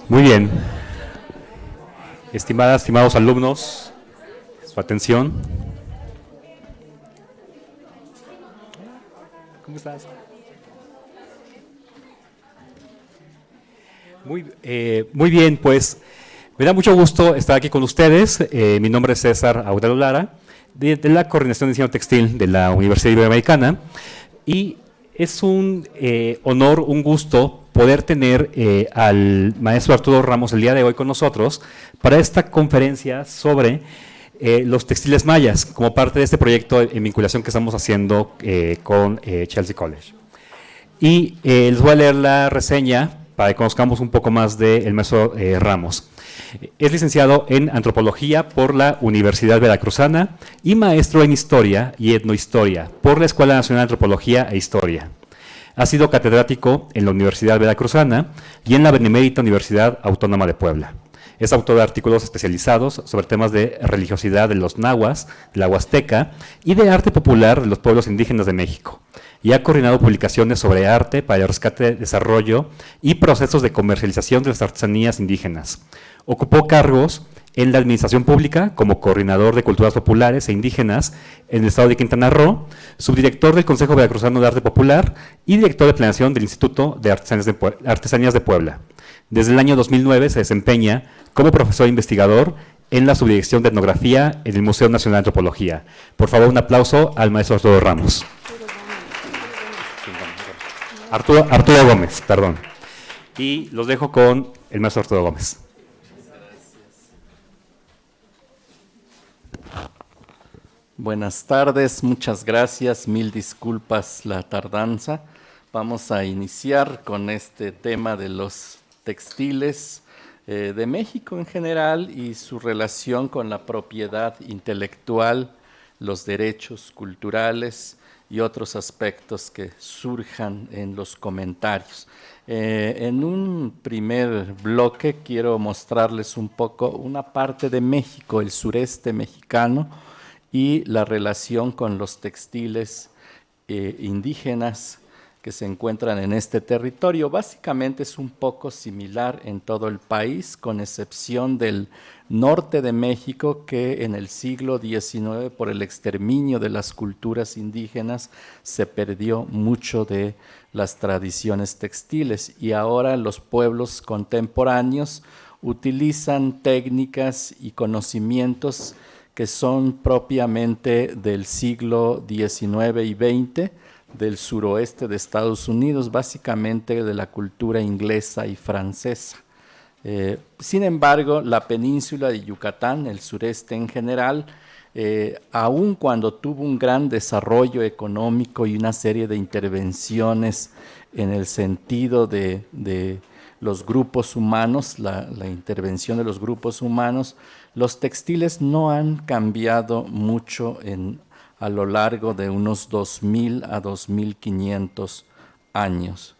Muy bien. Estimadas, estimados alumnos, su atención. ¿Cómo estás? Muy bien, pues me da mucho gusto estar aquí con ustedes. Mi nombre es César Audelo Lara, de la Coordinación de Diseño Textil de la Universidad Iberoamericana, y es un honor, un gusto poder tener al maestro Arturo Ramos el día de hoy con nosotros para esta conferencia sobre los textiles mayas, como parte de este proyecto en vinculación que estamos haciendo con Chelsea College. Y les voy a leer la reseña para que conozcamos un poco más del maestro Ramos. Es licenciado en Antropología por la Universidad Veracruzana y maestro en Historia y Etnohistoria por la Escuela Nacional de Antropología e Historia. Ha sido catedrático en la Universidad Veracruzana y en la Benemérita Universidad Autónoma de Puebla. Es autor de artículos especializados sobre temas de religiosidad de los nahuas, de la Huasteca y de arte popular de los pueblos indígenas de México. Y ha coordinado publicaciones sobre arte para el rescate, desarrollo y procesos de comercialización de las artesanías indígenas. Ocupó cargos en la administración pública como coordinador de culturas populares e indígenas en el estado de Quintana Roo, subdirector del Consejo Veracruzano de Arte Popular y director de planeación del Instituto de Artesanías de Puebla. Desde el año 2009 se desempeña como profesor investigador en la subdirección de etnografía en el Museo Nacional de Antropología. Por favor, un aplauso al maestro Arturo Ramos. Arturo Gómez, perdón. Y los dejo con el maestro Arturo Gómez. Buenas tardes, muchas gracias, mil disculpas la tardanza. Vamos a iniciar con este tema de los textiles de México en general y su relación con la propiedad intelectual, los derechos culturales y otros aspectos que surjan en los comentarios. En un primer bloque quiero mostrarles un poco una parte de México, el sureste mexicano, y la relación con los textiles indígenas que se encuentran en este territorio. Básicamente es un poco similar en todo el país, con excepción del norte de México, que en el siglo XIX, por el exterminio de las culturas indígenas, se perdió mucho de las tradiciones textiles, y ahora los pueblos contemporáneos utilizan técnicas y conocimientos que son propiamente del siglo XIX y XX, del suroeste de Estados Unidos, básicamente de la cultura inglesa y francesa. Sin embargo, la península de Yucatán, el sureste en general, aun cuando tuvo un gran desarrollo económico y una serie de intervenciones en el sentido de los grupos humanos, la intervención de los grupos humanos, los textiles no han cambiado mucho a lo largo de unos 2.000 a 2.500 años.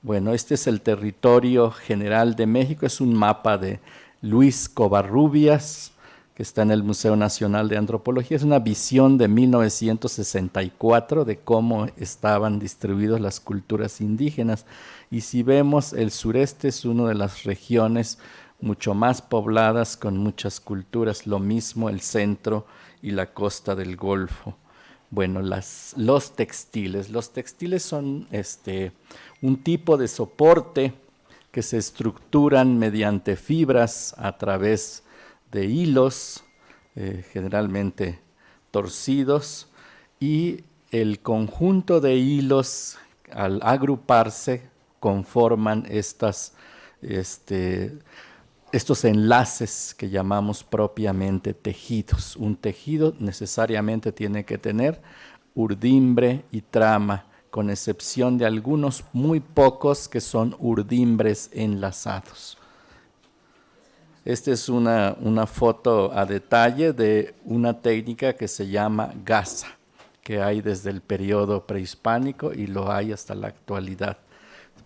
Bueno, este es el territorio general de México, es un mapa de Luis Covarrubias, que está en el Museo Nacional de Antropología. Es una visión de 1964 de cómo estaban distribuidas las culturas indígenas. Y si vemos, el sureste es una de las regiones mucho más pobladas con muchas culturas, lo mismo el centro y la costa del Golfo. Bueno, los textiles son un tipo de soporte que se estructuran mediante fibras a través de hilos, generalmente torcidos, y el conjunto de hilos al agruparse conforman estos enlaces que llamamos propiamente tejidos. Un tejido necesariamente tiene que tener urdimbre y trama, con excepción de algunos muy pocos que son urdimbres enlazados. Esta es una foto a detalle de una técnica que se llama gasa, que hay desde el periodo prehispánico y lo hay hasta la actualidad.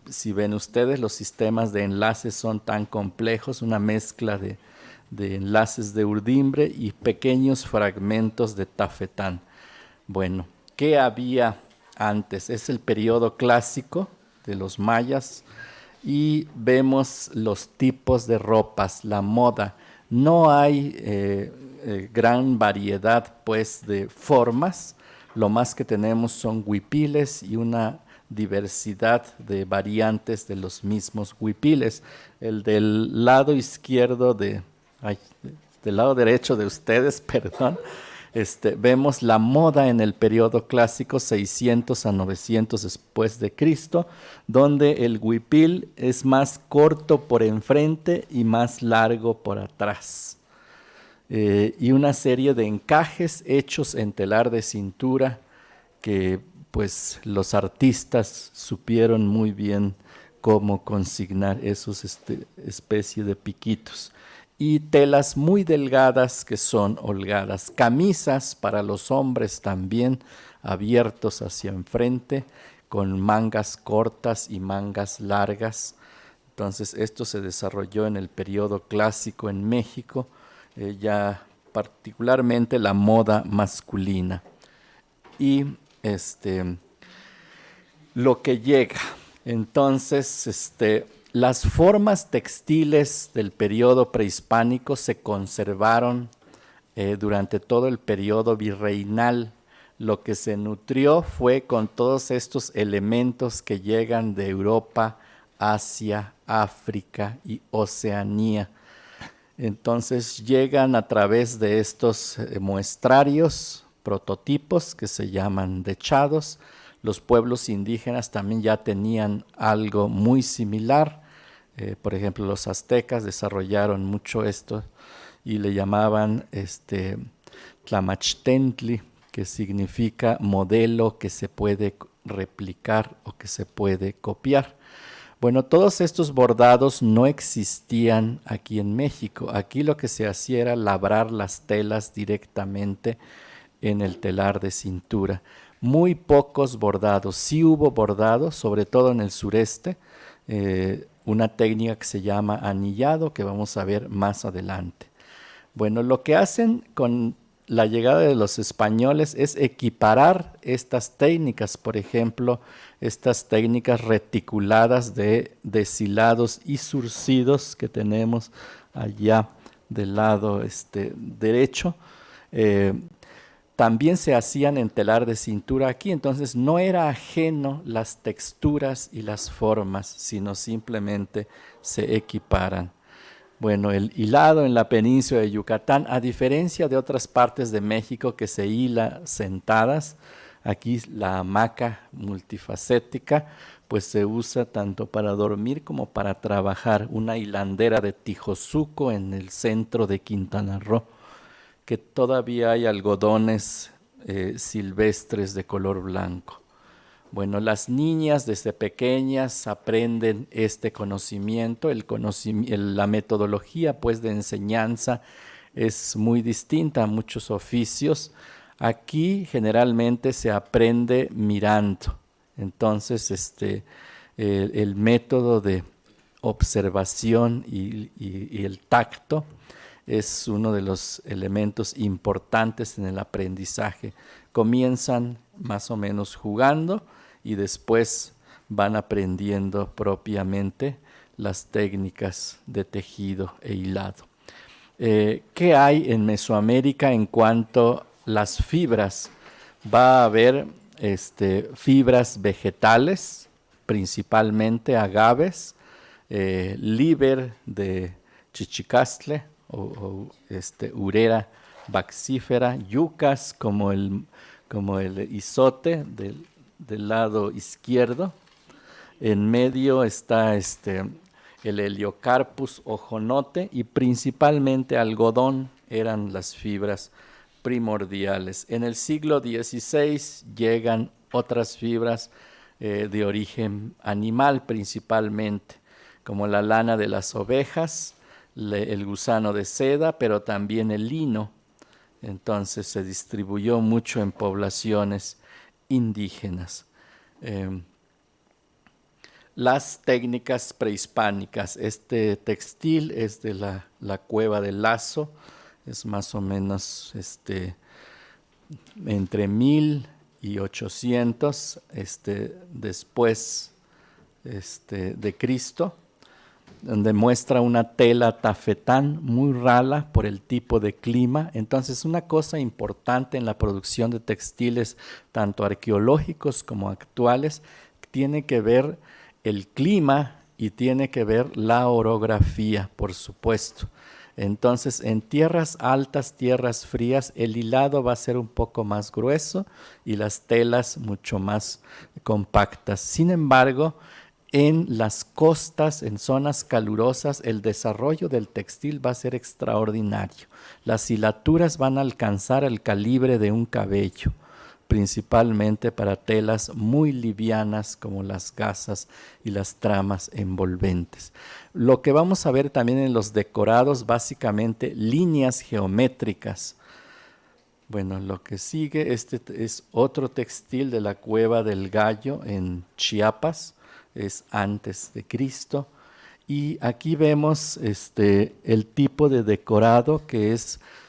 Si ven ustedes, los sistemas de enlaces son tan complejos, una mezcla de enlaces de urdimbre y pequeños fragmentos de tafetán. Bueno, ¿qué había antes? Es el periodo clásico de los mayas y vemos los tipos de ropas, la moda. No hay gran variedad pues de formas, lo más que tenemos son huipiles y una diversidad de variantes de los mismos huipiles. El del lado izquierdo del lado derecho de ustedes, perdón, vemos la moda en el periodo clásico 600 a 900 después de Cristo, donde el huipil es más corto por enfrente y más largo por atrás. Y una serie de encajes hechos en telar de cintura que pues los artistas supieron muy bien cómo consignar esos especie de piquitos. Y telas muy delgadas que son holgadas, camisas para los hombres también abiertos hacia enfrente, con mangas cortas y mangas largas. Entonces esto se desarrolló en el periodo clásico en México, ya particularmente la moda masculina. Y lo que llega. Entonces, las formas textiles del periodo prehispánico se conservaron durante todo el periodo virreinal. Lo que se nutrió fue con todos estos elementos que llegan de Europa, Asia, África y Oceanía. Entonces llegan a través de estos muestrarios, prototipos que se llaman dechados. Los pueblos indígenas también ya tenían algo muy similar. Por ejemplo, los aztecas desarrollaron mucho esto y le llamaban Tlamachtentli, que significa modelo que se puede replicar o que se puede copiar. Bueno, todos estos bordados no existían aquí en México. Aquí lo que se hacía era labrar las telas directamente en el telar de cintura. Muy pocos bordados. Sí hubo bordados, sobre todo en el sureste, una técnica que se llama anillado, que vamos a ver más adelante. Bueno, lo que hacen con la llegada de los españoles es equiparar estas técnicas, por ejemplo, estas técnicas reticuladas de deshilados y surcidos que tenemos allá del lado derecho. También se hacían en telar de cintura aquí, entonces no era ajeno las texturas y las formas, sino simplemente se equiparan. Bueno, el hilado en la península de Yucatán, a diferencia de otras partes de México que se hila sentadas, aquí la hamaca multifacética pues se usa tanto para dormir como para trabajar. Una hilandera de Tijosuco en el centro de Quintana Roo, que todavía hay algodones silvestres de color blanco. Bueno, las niñas desde pequeñas aprenden este conocimiento, la metodología pues de enseñanza es muy distinta a muchos oficios. Aquí generalmente se aprende mirando, entonces el método de observación y el tacto es uno de los elementos importantes en el aprendizaje. Comienzan más o menos jugando y después van aprendiendo propiamente las técnicas de tejido e hilado. ¿Qué hay en Mesoamérica en cuanto a las fibras? Va a haber fibras vegetales, principalmente agaves, liber de chichicastle o urera baxífera, yucas como el izote del lado izquierdo. En medio está el Heliocarpus ojonote y principalmente algodón eran las fibras primordiales. En el siglo XVI llegan otras fibras de origen animal principalmente, como la lana de las ovejas, el gusano de seda, pero también el lino. Entonces se distribuyó mucho en poblaciones indígenas. Las técnicas prehispánicas. Este textil es de la cueva del Lazo, es más o menos entre 1000 y 800 después de Cristo, donde muestra una tela tafetán muy rala por el tipo de clima. Entonces, una cosa importante en la producción de textiles, tanto arqueológicos como actuales, tiene que ver el clima y tiene que ver la orografía, por supuesto. Entonces, en tierras altas, tierras frías, el hilado va a ser un poco más grueso y las telas mucho más compactas. Sin embargo, en las costas, en zonas calurosas, el desarrollo del textil va a ser extraordinario. Las hilaturas van a alcanzar el calibre de un cabello, principalmente para telas muy livianas como las gasas y las tramas envolventes. Lo que vamos a ver también en los decorados, básicamente líneas geométricas. Bueno, lo que sigue, este es otro textil de la Cueva del Gallo en Chiapas, es antes de Cristo, y aquí vemos el tipo de decorado que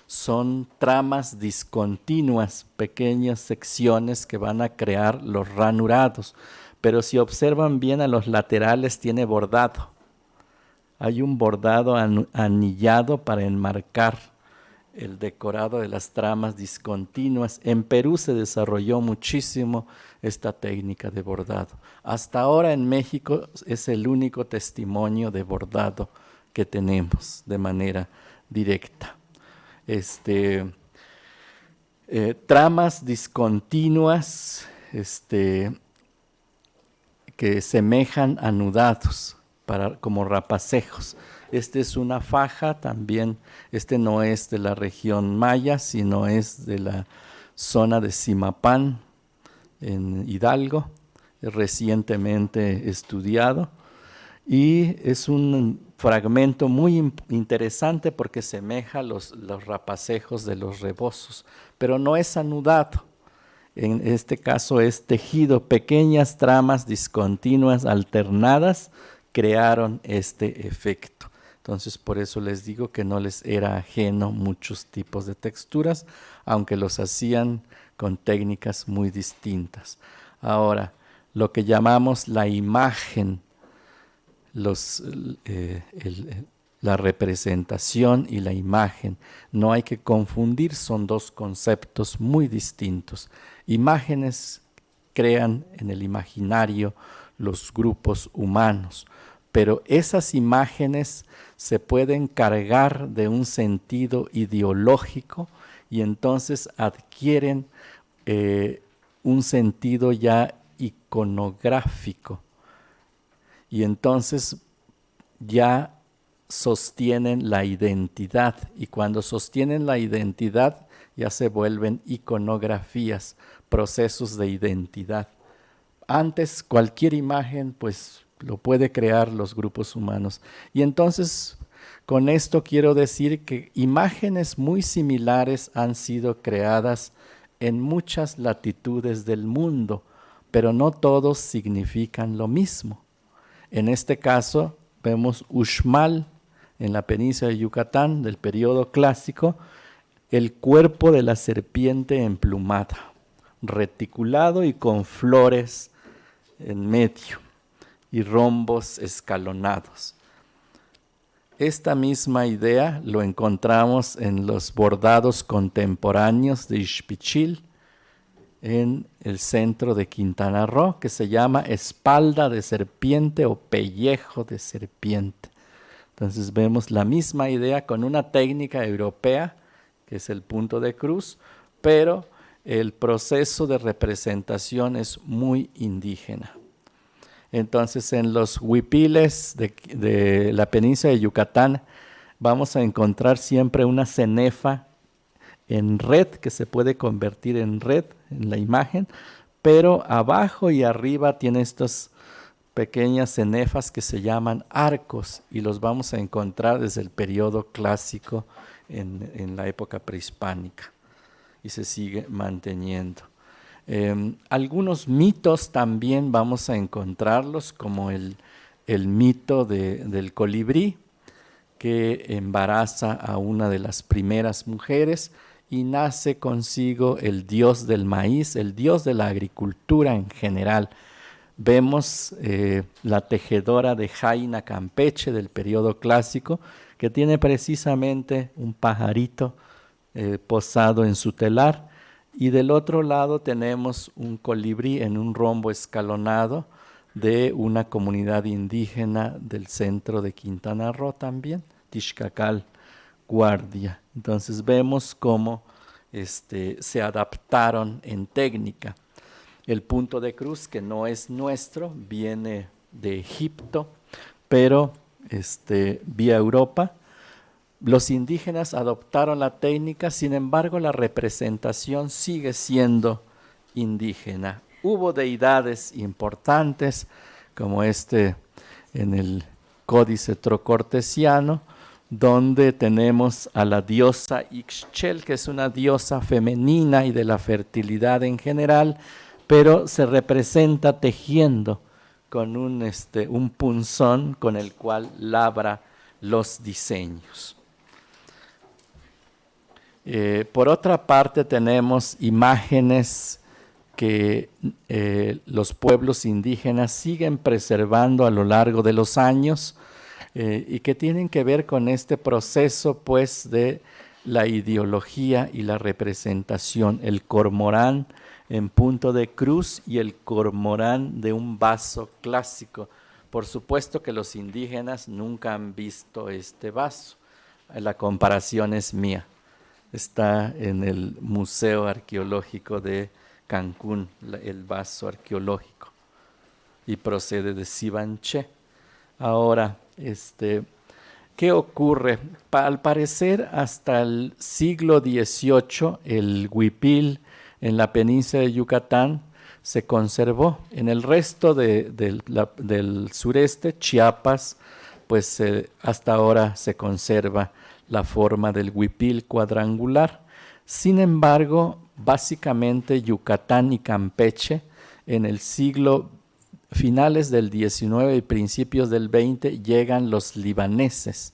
son tramas discontinuas, pequeñas secciones que van a crear los ranurados, pero si observan bien a los laterales tiene bordado, hay un bordado anillado para enmarcar el decorado de las tramas discontinuas. En Perú se desarrolló muchísimo esta técnica de bordado. Hasta ahora en México es el único testimonio de bordado que tenemos de manera directa. Tramas discontinuas que semejan anudados como rapacejos. Es una faja también, no es de la región maya, sino es de la zona de Zimapán, en Hidalgo, recientemente estudiado, y es un fragmento muy interesante porque semeja los rapacejos de los rebozos, pero no es anudado. En este caso es tejido, pequeñas tramas discontinuas alternadas crearon este efecto. Entonces, por eso les digo que no les era ajeno muchos tipos de texturas, aunque los hacían con técnicas muy distintas. Ahora, lo que llamamos la imagen, la representación y la imagen, no hay que confundir, son dos conceptos muy distintos. Imágenes crean en el imaginario los grupos humanos, pero esas imágenes se pueden cargar de un sentido ideológico y entonces adquieren un sentido ya iconográfico y entonces ya sostienen la identidad, y cuando sostienen la identidad ya se vuelven iconografías, procesos de identidad. Antes cualquier imagen pues lo puede crear los grupos humanos. Y entonces, con esto quiero decir que imágenes muy similares han sido creadas en muchas latitudes del mundo, pero no todos significan lo mismo. En este caso, vemos Uxmal en la península de Yucatán del periodo clásico, el cuerpo de la serpiente emplumada, reticulado y con flores en medio y rombos escalonados. Esta misma idea lo encontramos en los bordados contemporáneos de Ixpichil, en el centro de Quintana Roo, que se llama espalda de serpiente o pellejo de serpiente. Entonces vemos la misma idea con una técnica europea, que es el punto de cruz, pero el proceso de representación es muy indígena. Entonces, en los huipiles de la península de Yucatán vamos a encontrar siempre una cenefa en red, que se puede convertir en red en la imagen, pero abajo y arriba tiene estas pequeñas cenefas que se arcos, y los vamos a encontrar desde el periodo clásico en la época prehispánica, y se sigue manteniendo. Algunos mitos también vamos a encontrarlos, como el mito del colibrí, que embaraza a una de las primeras mujeres y nace consigo el dios del maíz, el dios de la agricultura en general. Vemos la tejedora de Jaina Campeche del periodo clásico, que tiene precisamente un pajarito posado en su telar, y del otro lado tenemos un colibrí en un rombo escalonado de una comunidad indígena del centro de Quintana Roo también, Tixcacal Guardia. Entonces vemos cómo se adaptaron en técnica. El punto de cruz, que no es nuestro, viene de Egipto, pero vía Europa. Los indígenas adoptaron la técnica, sin embargo la representación sigue siendo indígena. Hubo deidades importantes, como en el Códice Trocortesiano, donde tenemos a la diosa Ixchel, que es una diosa femenina y de la fertilidad en general, pero se representa tejiendo con un punzón con el cual labra los diseños. Por otra parte tenemos imágenes que los pueblos indígenas siguen preservando a lo largo de los años y que tienen que ver con este proceso pues de la ideología y la representación. El cormorán en punto de cruz y el cormorán de un vaso clásico. Por supuesto que los indígenas nunca han visto este vaso. La comparación es mía. Está en el Museo Arqueológico de Cancún, el vaso arqueológico, y procede de Sibanché. Ahora, ¿qué ocurre? Al parecer, hasta el siglo XVIII, el huipil en la península de Yucatán se conservó. En el resto del sureste, Chiapas, pues hasta ahora se conserva la forma del huipil cuadrangular. Sin embargo, básicamente Yucatán y Campeche en el siglo finales del XIX y principios del XX llegan los libaneses.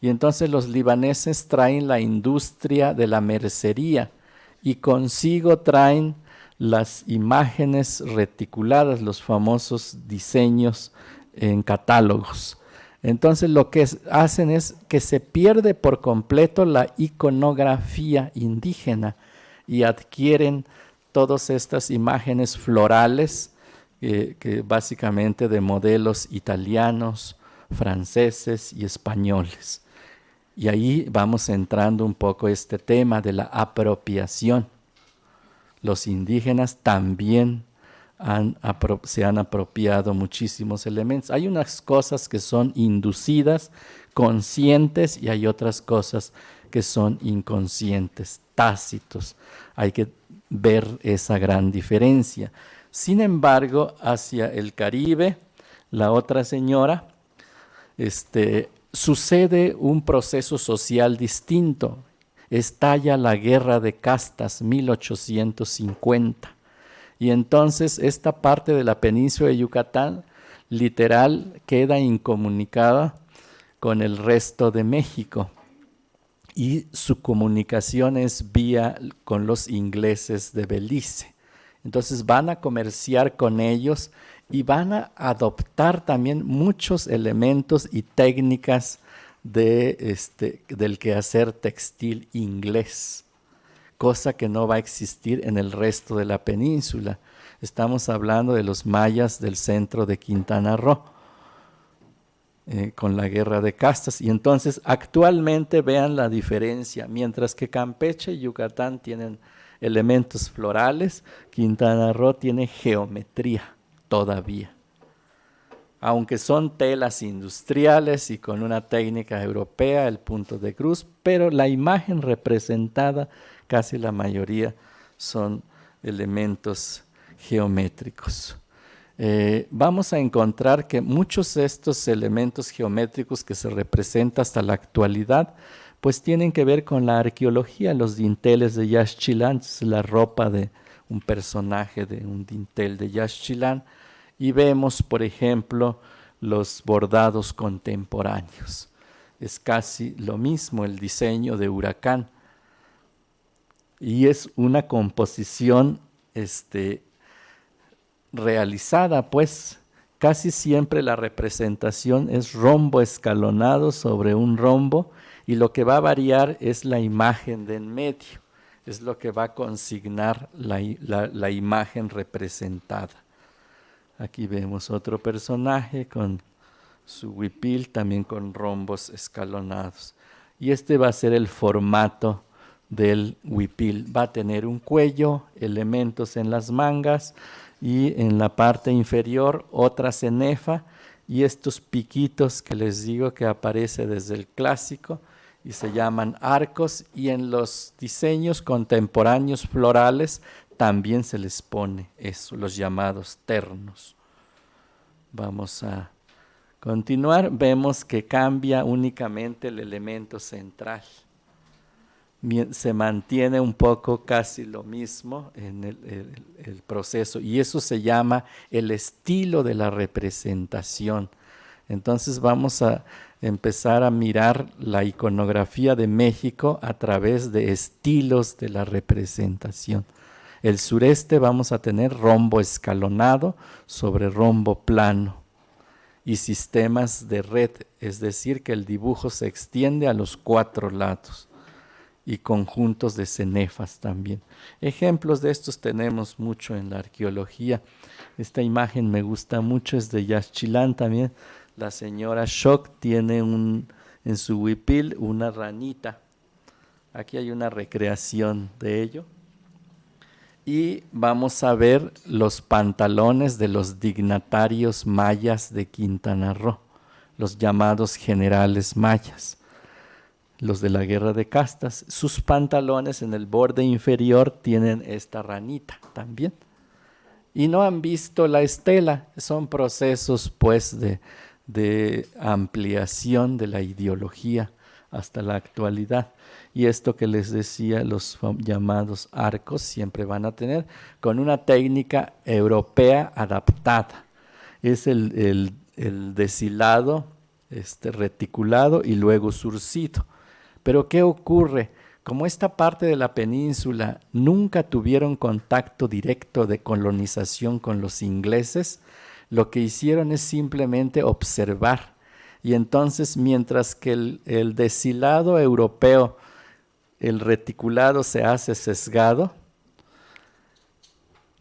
Y entonces los libaneses traen la industria de la mercería y consigo traen las imágenes reticuladas, los famosos diseños en catálogos. Entonces lo que hacen es que se pierde por completo la iconografía indígena y adquieren todas estas imágenes florales, que básicamente de modelos italianos, franceses y españoles. Y ahí vamos entrando un poco este tema de la apropiación. Los indígenas también se han apropiado muchísimos elementos. Hay unas cosas que son inducidas, conscientes, y hay otras cosas que son inconscientes, tácitos. Hay que ver esa gran diferencia. Sin embargo, hacia el Caribe, la otra señora, sucede un proceso social distinto. Estalla la guerra de castas, 1850. Y entonces esta parte de la península de Yucatán literal queda incomunicada con el resto de México. Y su comunicación es vía con los ingleses de Belice. Entonces van a comerciar con ellos y van a adoptar también muchos elementos y técnicas del quehacer textil inglés, cosa que no va a existir en el resto de la península. Estamos hablando de los mayas del centro de Quintana Roo, con la guerra de castas. Y entonces actualmente vean la diferencia, mientras que Campeche y Yucatán tienen elementos florales, Quintana Roo tiene geometría todavía. Aunque son telas industriales y con una técnica europea, el punto de cruz, pero la imagen representada, casi la mayoría, son elementos geométricos. Vamos a encontrar que muchos de estos elementos geométricos que se representan hasta la actualidad, pues tienen que ver con la arqueología. Los dinteles de Yaxchilán, la ropa de un personaje de un dintel de Yaxchilán, y vemos, por ejemplo, los bordados contemporáneos. Es casi lo mismo el diseño de Huracán, y es una composición realizada, pues casi siempre la representación es rombo escalonado sobre un rombo, y lo que va a variar es la imagen de en medio, es lo que va a consignar la imagen representada. Aquí vemos otro personaje con su huipil, también con rombos escalonados. Y este va a ser el formato del huipil. Va a tener un cuello, elementos en las mangas y en la parte inferior otra cenefa y estos piquitos que les digo que aparece desde el clásico y se llaman arcos, y en los diseños contemporáneos florales también se les pone eso, los llamados ternos. Vamos a continuar. Vemos que cambia únicamente el elemento central. Se mantiene un poco casi lo mismo en el proceso, y eso se llama el estilo de la representación. Entonces vamos a empezar a mirar la iconografía de México a través de estilos de la representación. El sureste vamos a tener rombo escalonado sobre rombo plano y sistemas de red, es decir, que el dibujo se extiende a los 4 lados, y conjuntos de cenefas también. Ejemplos de estos tenemos mucho en la arqueología. Esta imagen me gusta mucho, es de Yaxchilán también. La señora Xoc tiene en su huipil una ranita. Aquí hay una recreación de ello. Y vamos a ver los pantalones de los dignatarios mayas de Quintana Roo, los llamados generales mayas, los de la guerra de castas. Sus pantalones en el borde inferior tienen esta ranita también. Y no han visto la estela, son procesos pues de ampliación de la ideología hasta la actualidad. Y esto que les decía, los llamados arcos siempre van a tener con una técnica europea adaptada. Es el deshilado, reticulado y luego surcido. Pero ¿qué ocurre? Como esta parte de la península nunca tuvieron contacto directo de colonización con los ingleses, lo que hicieron es simplemente observar. Y entonces, mientras que el deshilado europeo, el reticulado se hace sesgado,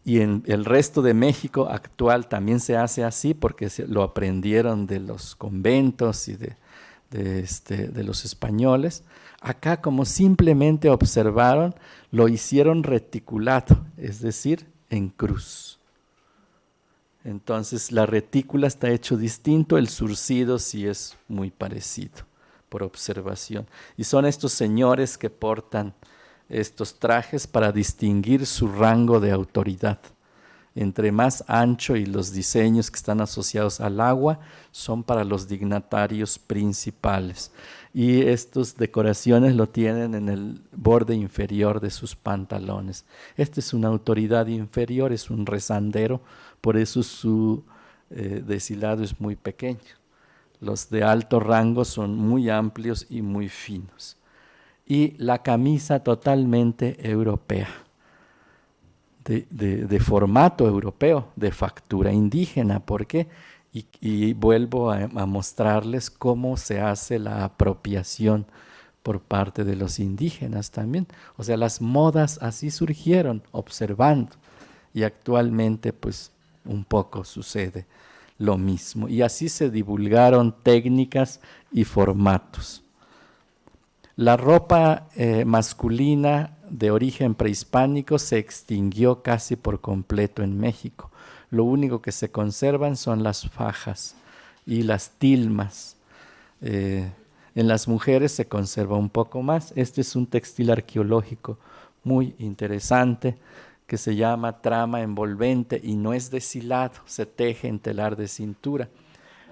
y en el resto de México actual también se hace así porque lo aprendieron de los conventos y de los españoles. Acá, como simplemente observaron, lo hicieron reticulado, es decir, en cruz. Entonces la retícula está hecho distinto, el surcido sí es muy parecido por observación. Y son estos señores que portan estos trajes para distinguir su rango de autoridad. Entre más ancho, y los diseños que están asociados al agua son para los dignatarios principales. Y estas decoraciones lo tienen en el borde inferior de sus pantalones. Esta es una autoridad inferior, es un rezandero, por eso su deshilado es muy pequeño. Los de alto rango son muy amplios y muy finos. Y la camisa totalmente europea, de formato europeo, de factura indígena. ¿Por qué? Y vuelvo a mostrarles cómo se hace la apropiación por parte de los indígenas también. O sea, las modas así surgieron, observando, y actualmente pues un poco sucede lo mismo. Y así se divulgaron técnicas y formatos. La ropa masculina de origen prehispánico se extinguió casi por completo en México. Lo único que se conservan son las fajas y las tilmas. En las mujeres se conserva un poco más. Este es un textil arqueológico muy interesante que se llama trama envolvente y no es deshilado, se teje en telar de cintura.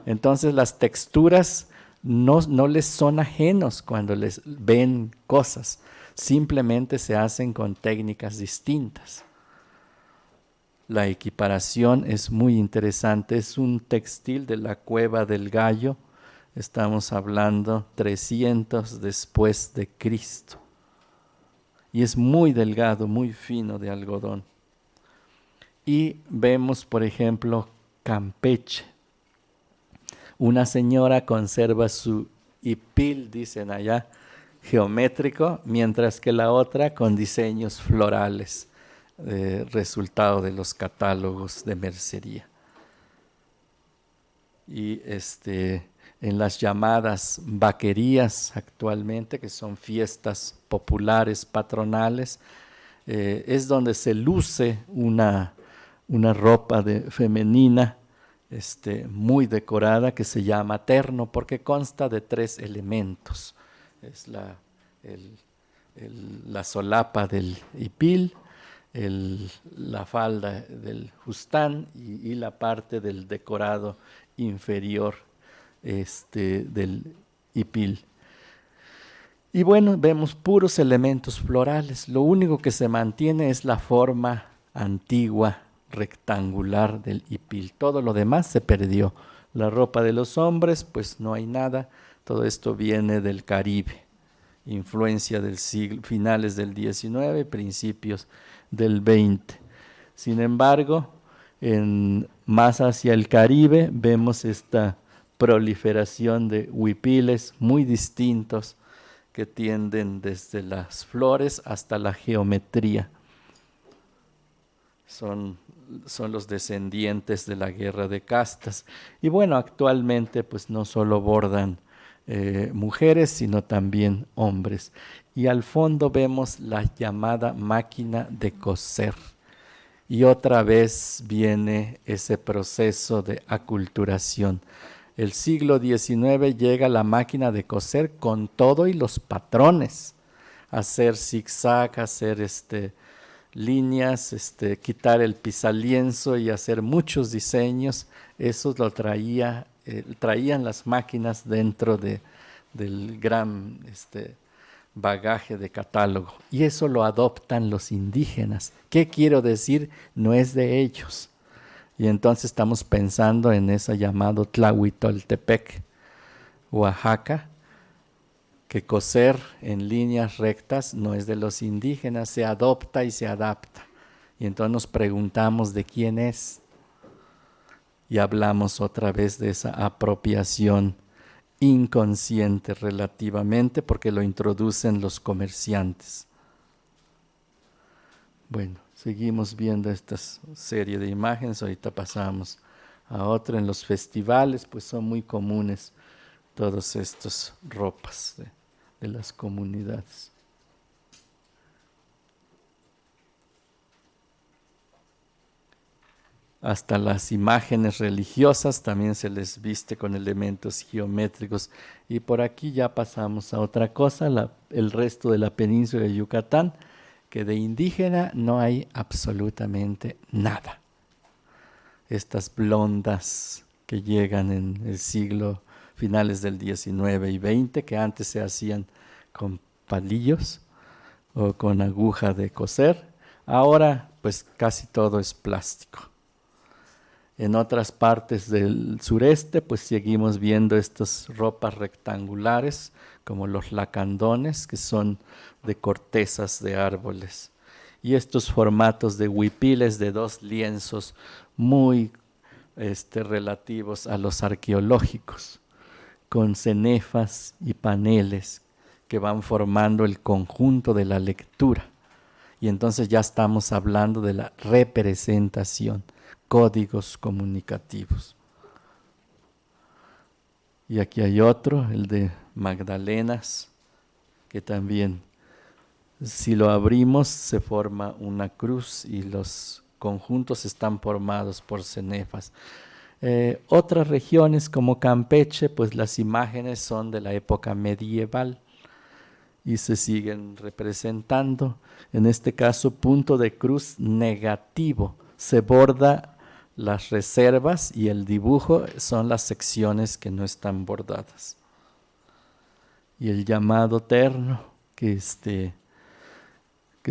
Entonces las texturas no les son ajenos cuando les ven cosas, simplemente se hacen con técnicas distintas. La equiparación es muy interesante, es un textil de la Cueva del Gallo, estamos hablando 300 después de Cristo. y es muy delgado, muy fino de algodón. Y vemos, por ejemplo, Campeche. Una señora conserva su hipil, dicen allá, geométrico, mientras que la otra con diseños florales, resultado de los catálogos de mercería. Y en las llamadas vaquerías actualmente, que son fiestas populares, patronales, es donde se luce una ropa femenina muy decorada que se llama terno, porque consta de 3 elementos. Es la solapa del hipil, la falda del justán y la parte del decorado inferior del hipil. Y bueno, vemos puros elementos florales. Lo único que se mantiene es la forma antigua rectangular del hipil. Todo lo demás se perdió. La ropa de los hombres, pues no hay nada. Todo esto viene del Caribe, influencia del siglo, finales del 19, principios del 20. Sin embargo, más hacia el Caribe vemos esta proliferación de huipiles muy distintos que tienden desde las flores hasta la geometría. Son los descendientes de la guerra de castas. Y bueno, actualmente pues no solo bordan mujeres, sino también hombres. Y al fondo vemos la llamada máquina de coser. Y otra vez viene ese proceso de aculturación. El siglo XIX llega la máquina de coser con todo y los patrones. Hacer zigzag, hacer líneas, quitar el pisalienzo y hacer muchos diseños. Eso lo traían las máquinas dentro del gran bagaje de catálogo. Y eso lo adoptan los indígenas. ¿Qué quiero decir? No es de ellos. Y entonces estamos pensando en ese llamado Tlahuitoltepec, Oaxaca, que coser en líneas rectas no es de los indígenas, se adopta y se adapta. Y entonces nos preguntamos de quién es. Y hablamos otra vez de esa apropiación inconsciente relativamente, porque lo introducen los comerciantes. Bueno, seguimos viendo esta serie de imágenes, ahorita pasamos a otra. En los festivales pues son muy comunes todas estas ropas de las comunidades. Hasta las imágenes religiosas también se les viste con elementos geométricos. Y por aquí ya pasamos a otra cosa, el resto de la península de Yucatán, que de indígena no hay absolutamente nada. Estas blondas que llegan en el siglo finales del 19 y 20, que antes se hacían con palillos o con aguja de coser, ahora pues casi todo es plástico. En otras partes del sureste pues seguimos viendo estas ropas rectangulares como los lacandones, que son de cortezas de árboles, y estos formatos de huipiles de 2 lienzos muy relativos a los arqueológicos, con cenefas y paneles que van formando el conjunto de la lectura. Y entonces ya estamos hablando de la representación, códigos comunicativos. Y aquí hay otro, el de Magdalenas, que también, si lo abrimos, se forma una cruz y los conjuntos están formados por cenefas. Otras regiones como Campeche, pues las imágenes son de la época medieval y se siguen representando. En este caso, punto de cruz negativo. Se borda las reservas y el dibujo son las secciones que no están bordadas. Y el llamado terno, que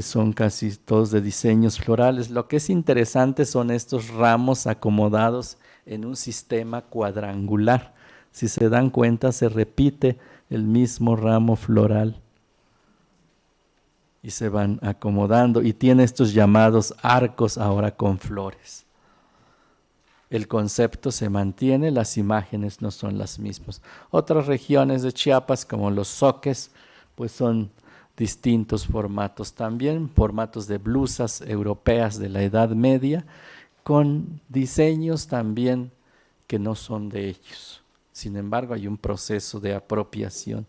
son casi todos de diseños florales. Lo que es interesante son estos ramos acomodados en un sistema cuadrangular. Si se dan cuenta, se repite el mismo ramo floral. y se van acomodando y tiene estos llamados arcos ahora con flores. El concepto se mantiene, las imágenes no son las mismas. Otras regiones de Chiapas, como los zoques, pues son distintos formatos también, formatos de blusas europeas de la Edad Media, con diseños también que no son de ellos. Sin embargo, hay un proceso de apropiación.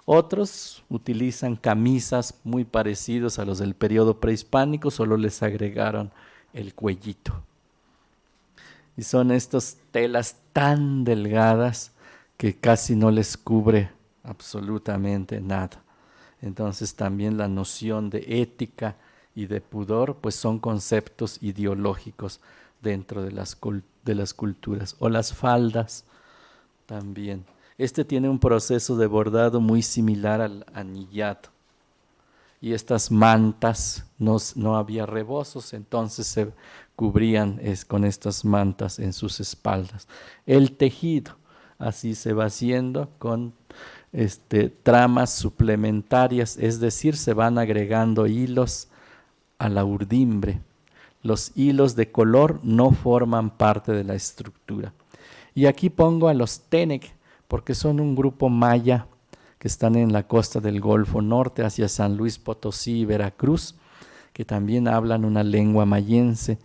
Otros utilizan camisas muy parecidos a los del periodo prehispánico, solo les agregaron el cuellito. Y son estas telas tan delgadas que casi no les cubre absolutamente nada. Entonces también la noción de ética y de pudor pues son conceptos ideológicos dentro de las culturas. O las faldas también. Este tiene un proceso de bordado muy similar al anillado. Y estas mantas, no había rebozos, entonces se cubrían con estas mantas en sus espaldas. El tejido, así se va haciendo con tramas suplementarias, es decir, se van agregando hilos a la urdimbre. Los hilos de color no forman parte de la estructura. Y aquí pongo a los Tenec, porque son un grupo maya que están en la costa del Golfo Norte, hacia San Luis Potosí y Veracruz, que también hablan una lengua mayense.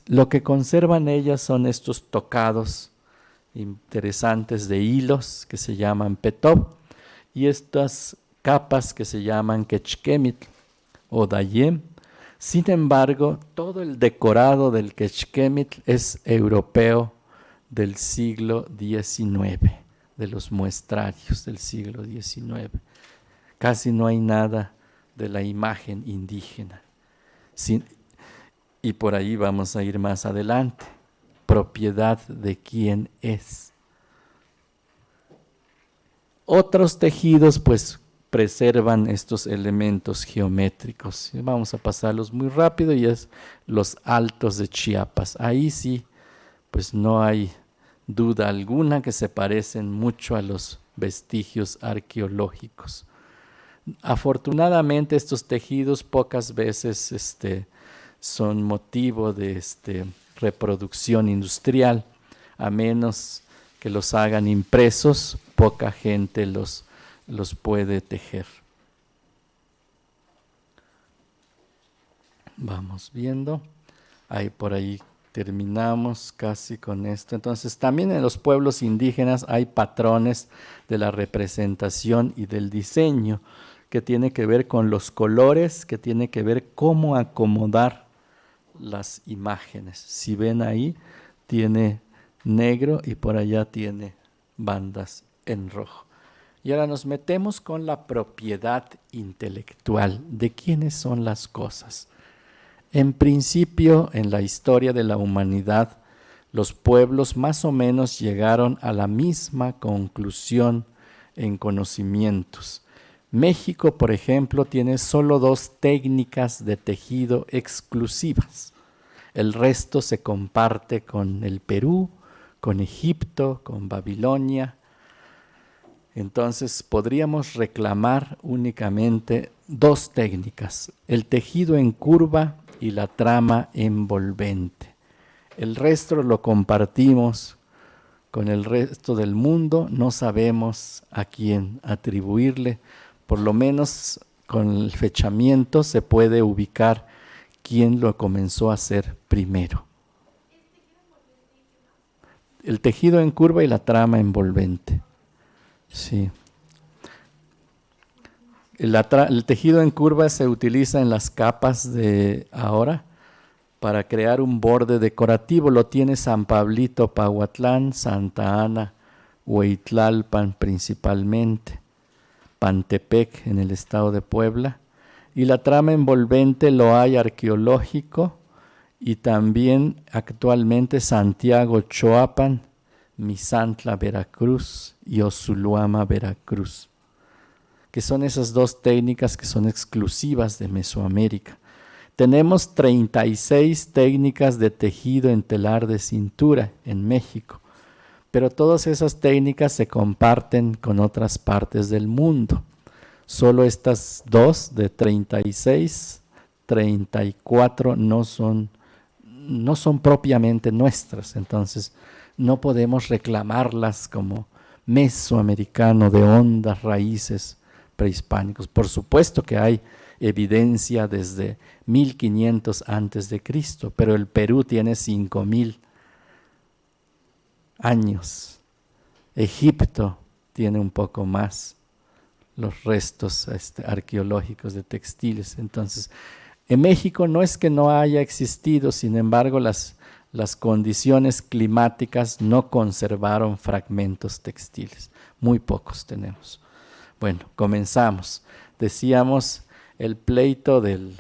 Lo que conservan ellas son estos tocados interesantes de hilos que se llaman petob y estas capas que se llaman quechquemitl o dayem. Sin embargo, todo el decorado del quechquemitl es europeo del siglo XIX, de los muestrarios del siglo XIX. Casi no hay nada de la imagen indígena. Y por ahí vamos a ir más adelante. Propiedad de quién es. Otros tejidos pues preservan estos elementos geométricos. Vamos a pasarlos muy rápido y es los altos de Chiapas. Ahí sí, pues no hay duda alguna que se parecen mucho a los vestigios arqueológicos. Afortunadamente estos tejidos pocas veces son motivo de reproducción industrial, a menos que los hagan impresos, poca gente los puede tejer. Vamos viendo, ahí por ahí terminamos casi con esto. Entonces también en los pueblos indígenas hay patrones de la representación y del diseño que tiene que ver con los colores, que tiene que ver cómo acomodar las imágenes. Si ven ahí, tiene negro y por allá tiene bandas en rojo. Y ahora nos metemos con la propiedad intelectual de quiénes son las cosas. En principio, en la historia de la humanidad, los pueblos más o menos llegaron a la misma conclusión en conocimientos. México, por ejemplo, tiene solo 2 técnicas de tejido exclusivas. El resto se comparte con el Perú, con Egipto, con Babilonia. Entonces podríamos reclamar únicamente 2 técnicas, el tejido en curva y la trama envolvente. El resto lo compartimos con el resto del mundo, no sabemos a quién atribuirle, por lo menos con el fechamiento se puede ubicar quién lo comenzó a hacer primero. El tejido en curva y la trama envolvente. Sí. El tejido en curva se utiliza en las capas de ahora para crear un borde decorativo. Lo tiene San Pablito, Pahuatlán, Santa Ana, Hueytlalpan principalmente, Pantepec en el estado de Puebla. Y la trama envolvente lo hay arqueológico y también actualmente Santiago, Choapan, Misantla, Veracruz y Osuluama, Veracruz, que son esas 2 técnicas que son exclusivas de Mesoamérica. Tenemos 36 técnicas de tejido en telar de cintura en México, pero todas esas técnicas se comparten con otras partes del mundo. Solo estas dos de 36, 34 no son propiamente nuestras, entonces no podemos reclamarlas como mesoamericano de hondas raíces prehispánicos. Por supuesto que hay evidencia desde 1500 antes de Cristo, pero el Perú tiene 5000 años. Egipto tiene un poco más los restos arqueológicos de textiles. Entonces, en México no es que no haya existido, sin embargo, las condiciones climáticas no conservaron fragmentos textiles. Muy pocos tenemos. Bueno, comenzamos. Decíamos el pleito de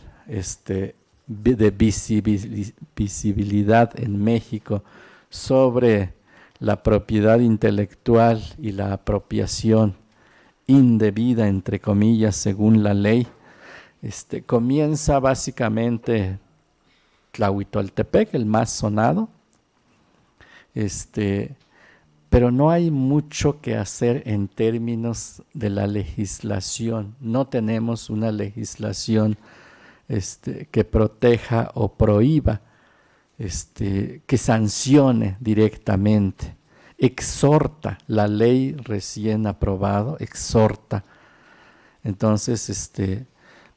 visibilidad en México sobre la propiedad intelectual y la apropiación indebida, entre comillas, según la ley, comienza básicamente Tlahuitoltepec, el más sonado, pero no hay mucho que hacer en términos de la legislación. No tenemos una legislación que proteja o prohíba, que sancione directamente. Exhorta, la ley recién aprobado, exhorta. Entonces,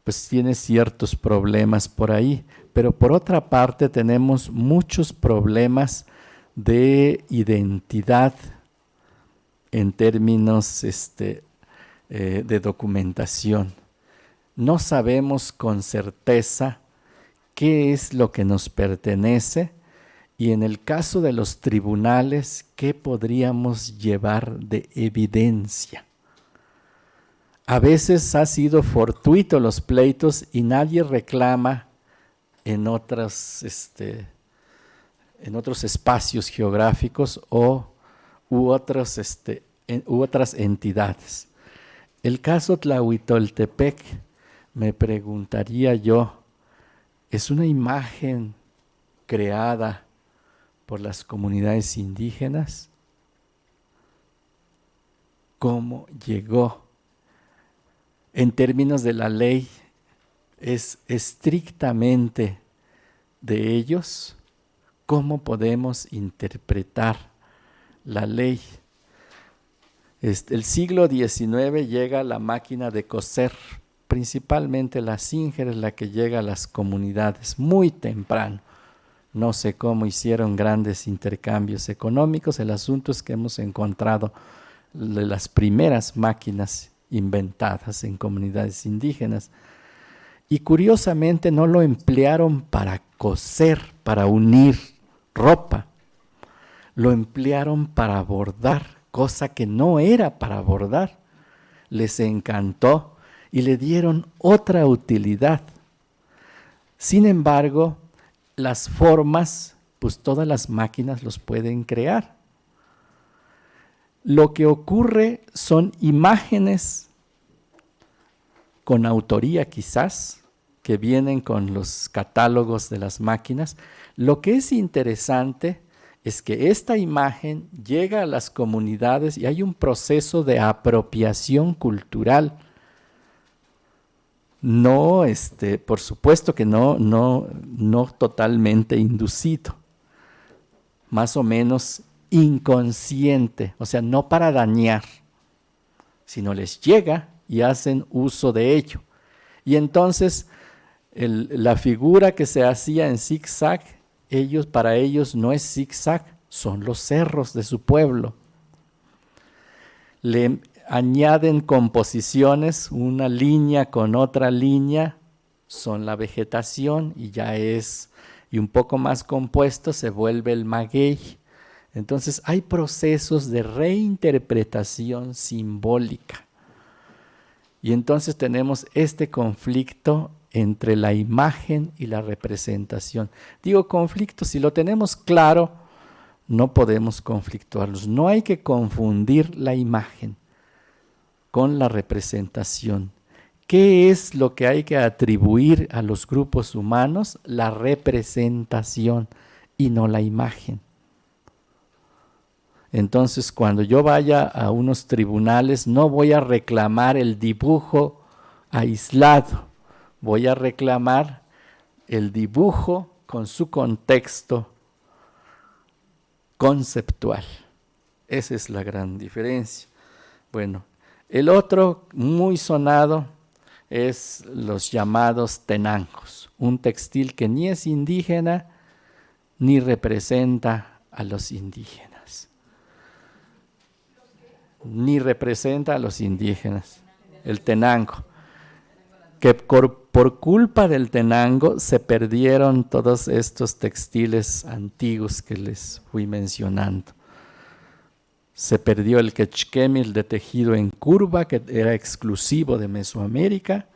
pues tiene ciertos problemas por ahí, pero por otra parte tenemos muchos problemas de identidad en términos de documentación. No sabemos con certeza qué es lo que nos pertenece y en el caso de los tribunales, qué podríamos llevar de evidencia. A veces ha sido fortuito los pleitos y nadie reclama en otros espacios geográficos u otras entidades. El caso Tlahuitoltepec, me preguntaría yo, ¿es una imagen creada por las comunidades indígenas? ¿Cómo llegó? En términos de la ley, ¿es estrictamente de ellos? ¿Cómo podemos interpretar la ley? El siglo XIX llega la máquina de coser, principalmente la Singer es la que llega a las comunidades muy temprano. No sé cómo hicieron grandes intercambios económicos, el asunto es que hemos encontrado las primeras máquinas inventadas en comunidades indígenas y curiosamente no lo emplearon para coser, para unir ropa, lo emplearon para bordar, cosa que no era para bordar. Les encantó y le dieron otra utilidad. Sin embargo, las formas, pues todas las máquinas los pueden crear. Lo que ocurre son imágenes con autoría quizás, que vienen con los catálogos de las máquinas. Lo que es interesante es que esta imagen llega a las comunidades y hay un proceso de apropiación cultural. No, por supuesto que no totalmente inducido, más o menos inconsciente, o sea, no para dañar, sino les llega y hacen uso de ello. Y entonces la figura que se hacía en zigzag, para ellos no es zigzag, son los cerros de su pueblo. Le añaden composiciones, una línea con otra línea, son la vegetación y un poco más compuesto se vuelve el maguey. Entonces hay procesos de reinterpretación simbólica. Y entonces tenemos este conflicto entre la imagen y la representación. Digo conflicto, si lo tenemos claro, no podemos conflictuarlos. No hay que confundir la imagen con la representación. ¿Qué es lo que hay que atribuir a los grupos humanos? La representación y no la imagen. Entonces, cuando yo vaya a unos tribunales, no voy a reclamar el dibujo aislado, voy a reclamar el dibujo con su contexto conceptual. Esa es la gran diferencia. Bueno, el otro muy sonado es los llamados tenangos, un textil que ni es indígena ni representa a los indígenas. Ni representa a los indígenas, el tenango. Que por culpa del tenango se perdieron todos estos textiles antiguos que les fui mencionando. Se perdió el quechquemil de tejido en curva, que era exclusivo de Mesoamérica.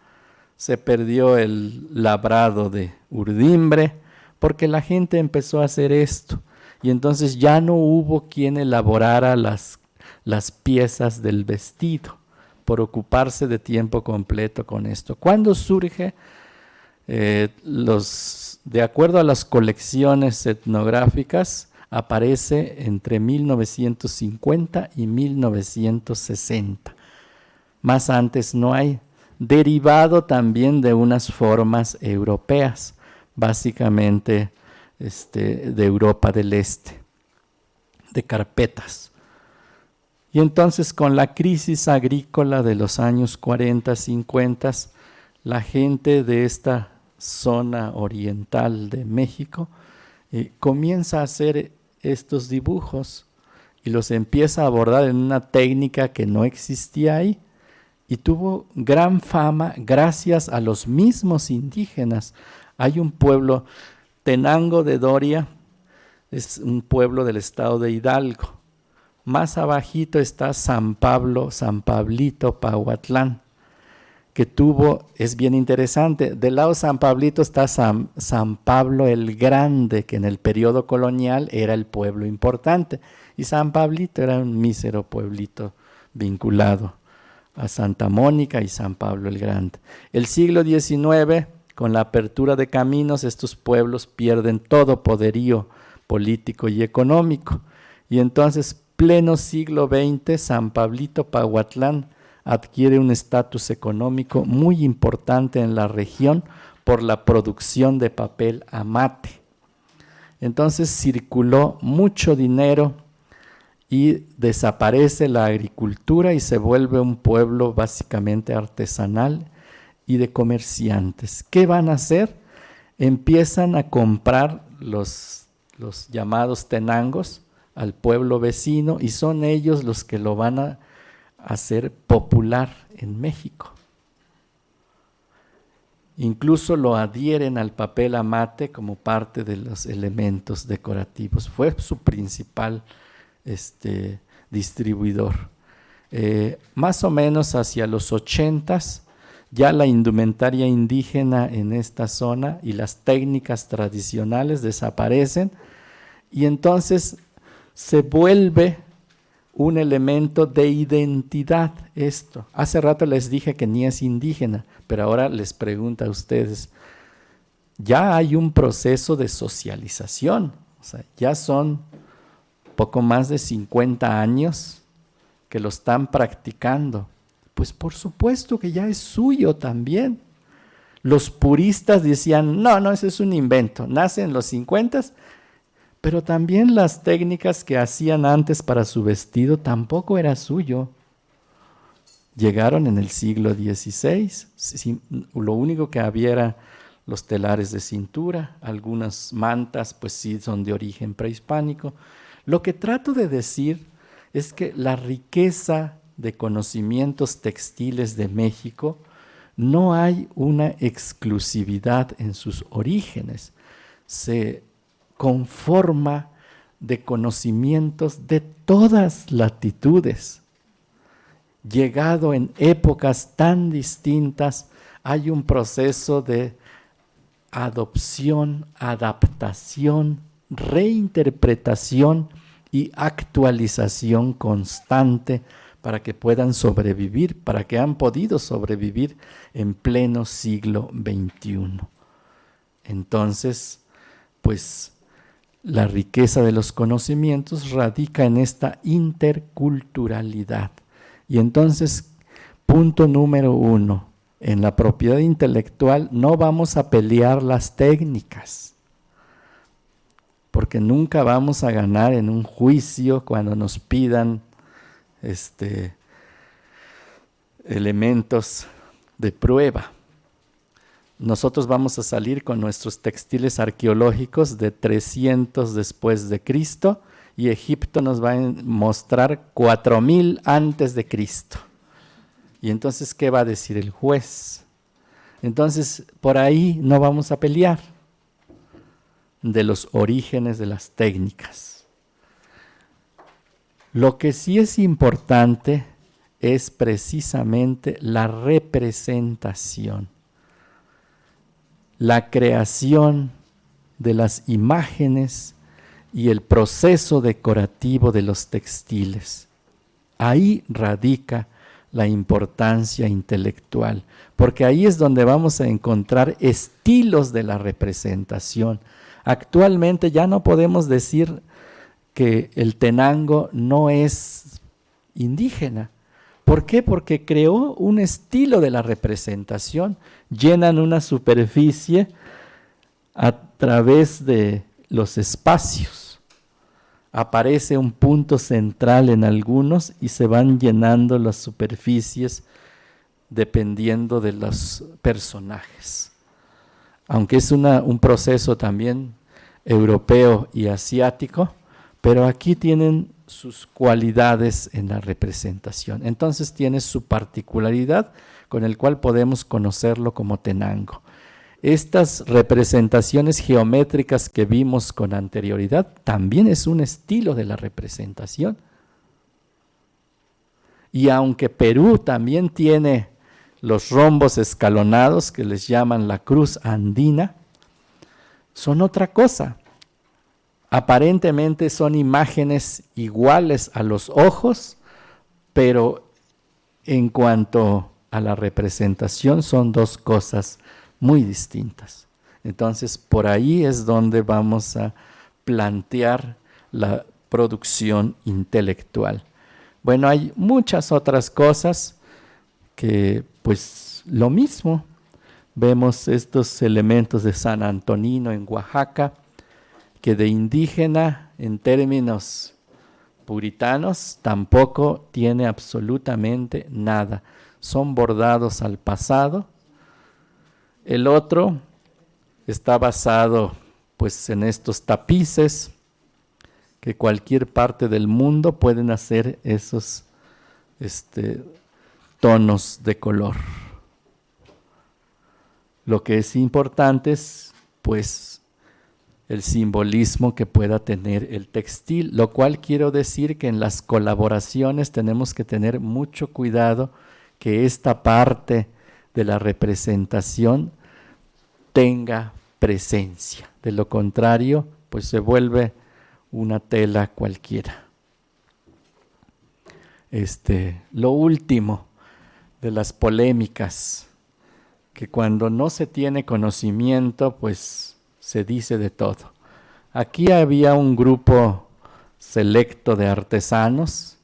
Se perdió el labrado de urdimbre, porque la gente empezó a hacer esto. Y entonces ya no hubo quien elaborara las piezas del vestido, por ocuparse de tiempo completo con esto. ¿Cuándo surge? De acuerdo a las colecciones etnográficas, aparece entre 1950 y 1960. Más antes no hay. Derivado también de unas formas europeas, básicamente de Europa del Este, de carpetas. Y entonces con la crisis agrícola de los años 40, 50, la gente de esta zona oriental de México comienza a hacer estos dibujos y los empieza a abordar en una técnica que no existía ahí y tuvo gran fama gracias a los mismos indígenas. Hay un pueblo, Tenango de Doria, es un pueblo del estado de Hidalgo. Más abajito está San Pablito, Pahuatlán, que es bien interesante. Del lado de San Pablito está San Pablo el Grande, que en el periodo colonial era el pueblo importante. Y San Pablito era un mísero pueblito vinculado a Santa Mónica y San Pablo el Grande. El siglo XIX, con la apertura de caminos, estos pueblos pierden todo poderío político y económico. Y entonces, pleno siglo XX, San Pablito Pahuatlán adquiere un estatus económico muy importante en la región por la producción de papel amate. Entonces circuló mucho dinero y desaparece la agricultura y se vuelve un pueblo básicamente artesanal y de comerciantes. ¿Qué van a hacer? Empiezan a comprar los llamados tenangos al pueblo vecino y son ellos los que lo van a hacer popular en México. Incluso lo adhieren al papel amate como parte de los elementos decorativos. Fue su principal distribuidor. Más o menos hacia los 80s, ya la indumentaria indígena en esta zona y las técnicas tradicionales desaparecen y entonces se vuelve un elemento de identidad esto. Hace rato les dije que ni es indígena, pero ahora les pregunto a ustedes, ya hay un proceso de socialización, o sea, ya son poco más de 50 años que lo están practicando. Pues por supuesto que ya es suyo también. Los puristas decían, no, ese es un invento, nace en los 50s, pero también las técnicas que hacían antes para su vestido tampoco era suyo. Llegaron en el siglo XVI, lo único que había era los telares de cintura, algunas mantas pues sí son de origen prehispánico. Lo que trato de decir es que la riqueza de conocimientos textiles de México no hay una exclusividad en sus orígenes, se conforma de conocimientos de todas latitudes. Llegado en épocas tan distintas, hay un proceso de adopción, adaptación, reinterpretación y actualización constante para que puedan sobrevivir, para que han podido sobrevivir en pleno siglo XXI. Entonces, pues La riqueza de los conocimientos radica en esta interculturalidad. Y entonces, punto número 1, en la propiedad intelectual no vamos a pelear las técnicas, porque nunca vamos a ganar en un juicio cuando nos pidan elementos de prueba. Nosotros vamos a salir con nuestros textiles arqueológicos de 300 después de Cristo y Egipto nos va a mostrar 4000 antes de Cristo. Y entonces, ¿qué va a decir el juez? Entonces, por ahí no vamos a pelear de los orígenes de las técnicas. Lo que sí es importante es precisamente la representación, la creación de las imágenes y el proceso decorativo de los textiles. Ahí radica la importancia intelectual, porque ahí es donde vamos a encontrar estilos de la representación. Actualmente ya no podemos decir que el Tenango no es indígena. ¿Por qué? Porque creó un estilo de la representación. Llenan una superficie a través de los espacios. Aparece un punto central en algunos y se van llenando las superficies dependiendo de los personajes. Aunque es un proceso también europeo y asiático, pero aquí tienen sus cualidades en la representación. Entonces tiene su particularidad con el cual podemos conocerlo como Tenango. Estas representaciones geométricas que vimos con anterioridad también es un estilo de la representación. Y aunque Perú también tiene los rombos escalonados que les llaman la cruz andina, son otra cosa. Aparentemente son imágenes iguales a los ojos, pero en cuanto a la representación son dos cosas muy distintas. Entonces, por ahí es donde vamos a plantear la producción intelectual. Bueno, hay muchas otras cosas que, pues, lo mismo. Vemos estos elementos de San Antonino en Oaxaca, que de indígena en términos puritanos tampoco tiene absolutamente nada. Son bordados al pasado. El otro está basado pues en estos tapices que cualquier parte del mundo pueden hacer esos tonos de color. Lo que es importante es pues el simbolismo que pueda tener el textil, lo cual quiero decir que en las colaboraciones tenemos que tener mucho cuidado que esta parte de la representación tenga presencia. De lo contrario, pues se vuelve una tela cualquiera. Lo último de las polémicas, que cuando no se tiene conocimiento, pues se dice de todo. Aquí había un grupo selecto de artesanos,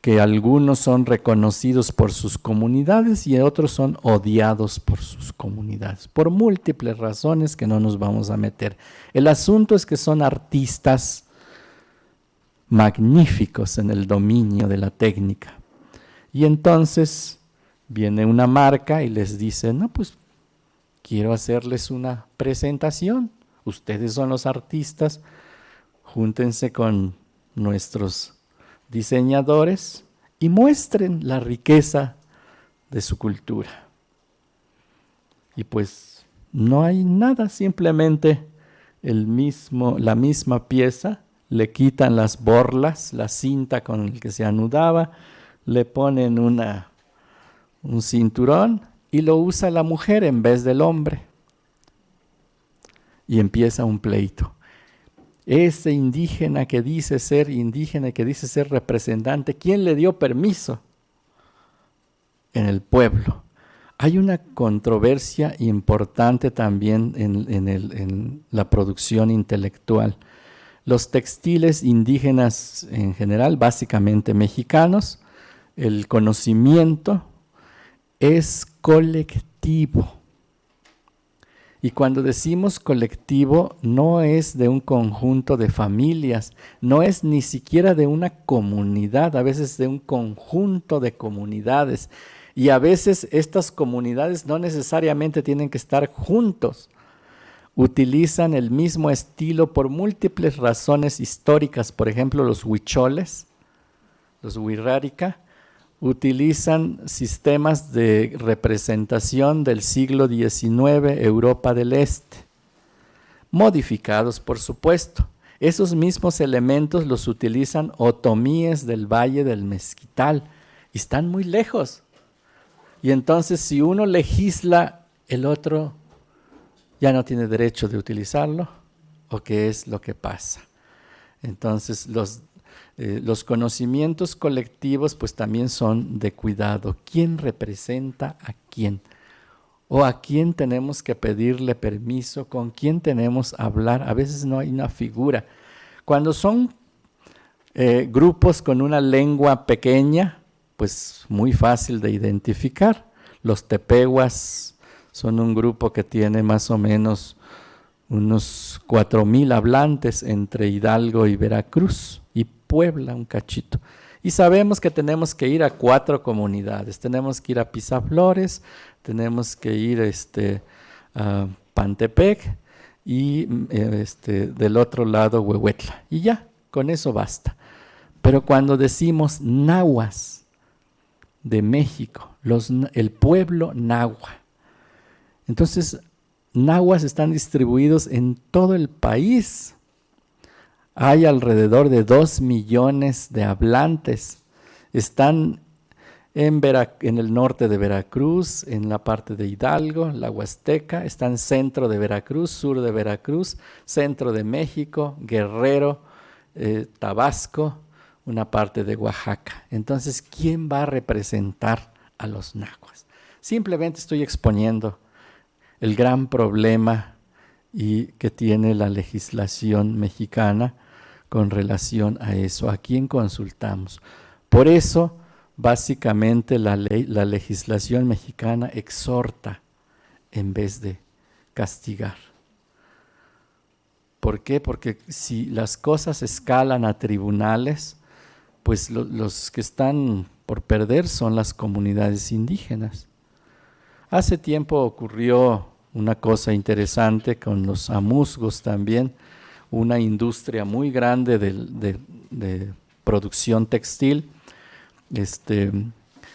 que algunos son reconocidos por sus comunidades y otros son odiados por sus comunidades, por múltiples razones que no nos vamos a meter. El asunto es que son artistas magníficos en el dominio de la técnica. Y entonces viene una marca y les dice, no, pues quiero hacerles una presentación. Ustedes son los artistas, júntense con nuestros diseñadores y muestren la riqueza de su cultura. Y pues no hay nada, simplemente la misma pieza, le quitan las borlas, la cinta con el que se anudaba, le ponen un cinturón y lo usa la mujer en vez del hombre. Y empieza un pleito. Ese indígena que dice ser representante, ¿quién le dio permiso? En el pueblo. Hay una controversia importante también en la producción intelectual, los textiles indígenas en general, básicamente mexicanos, el conocimiento es colectivo. Y cuando decimos colectivo, no es de un conjunto de familias, no es ni siquiera de una comunidad, a veces de un conjunto de comunidades. Y a veces estas comunidades no necesariamente tienen que estar juntos. Utilizan el mismo estilo por múltiples razones históricas. Por ejemplo, los huicholes, los wixárika, utilizan sistemas de representación del siglo XIX, Europa del Este, modificados por supuesto. Esos mismos elementos los utilizan otomíes del Valle del Mezquital y están muy lejos. Y entonces si uno legisla, el otro ya no tiene derecho de utilizarlo, ¿o qué es lo que pasa? Entonces los conocimientos colectivos pues también son de cuidado. ¿Quién representa a quién? ¿O a quién tenemos que pedirle permiso? ¿Con quién tenemos que hablar? A veces no hay una figura. Cuando son grupos con una lengua pequeña, pues muy fácil de identificar. Los tepehuas son un grupo que tiene más o menos unos 4,000 hablantes entre Hidalgo y Veracruz, y Puebla un cachito. Y sabemos que tenemos que ir a 4 comunidades, tenemos que ir a Pisaflores, tenemos que ir a Pantepec y del otro lado Huehuetla, y ya, con eso basta. Pero cuando decimos nahuas de México, el pueblo nahua, entonces nahuas están distribuidos en todo el país. Hay alrededor de 2 millones de hablantes. Están en el norte de Veracruz, en la parte de Hidalgo, la Huasteca, están centro de Veracruz, sur de Veracruz, centro de México, Guerrero, Tabasco, una parte de Oaxaca. Entonces, ¿quién va a representar a los nahuas? Simplemente estoy exponiendo el gran problema que tiene la legislación mexicana con relación a eso. ¿A quién consultamos? Por eso, básicamente, la legislación mexicana exhorta en vez de castigar. ¿Por qué? Porque si las cosas escalan a tribunales, pues los que están por perder son las comunidades indígenas. Hace tiempo ocurrió una cosa interesante con los amuzgos también, una industria muy grande de producción textil.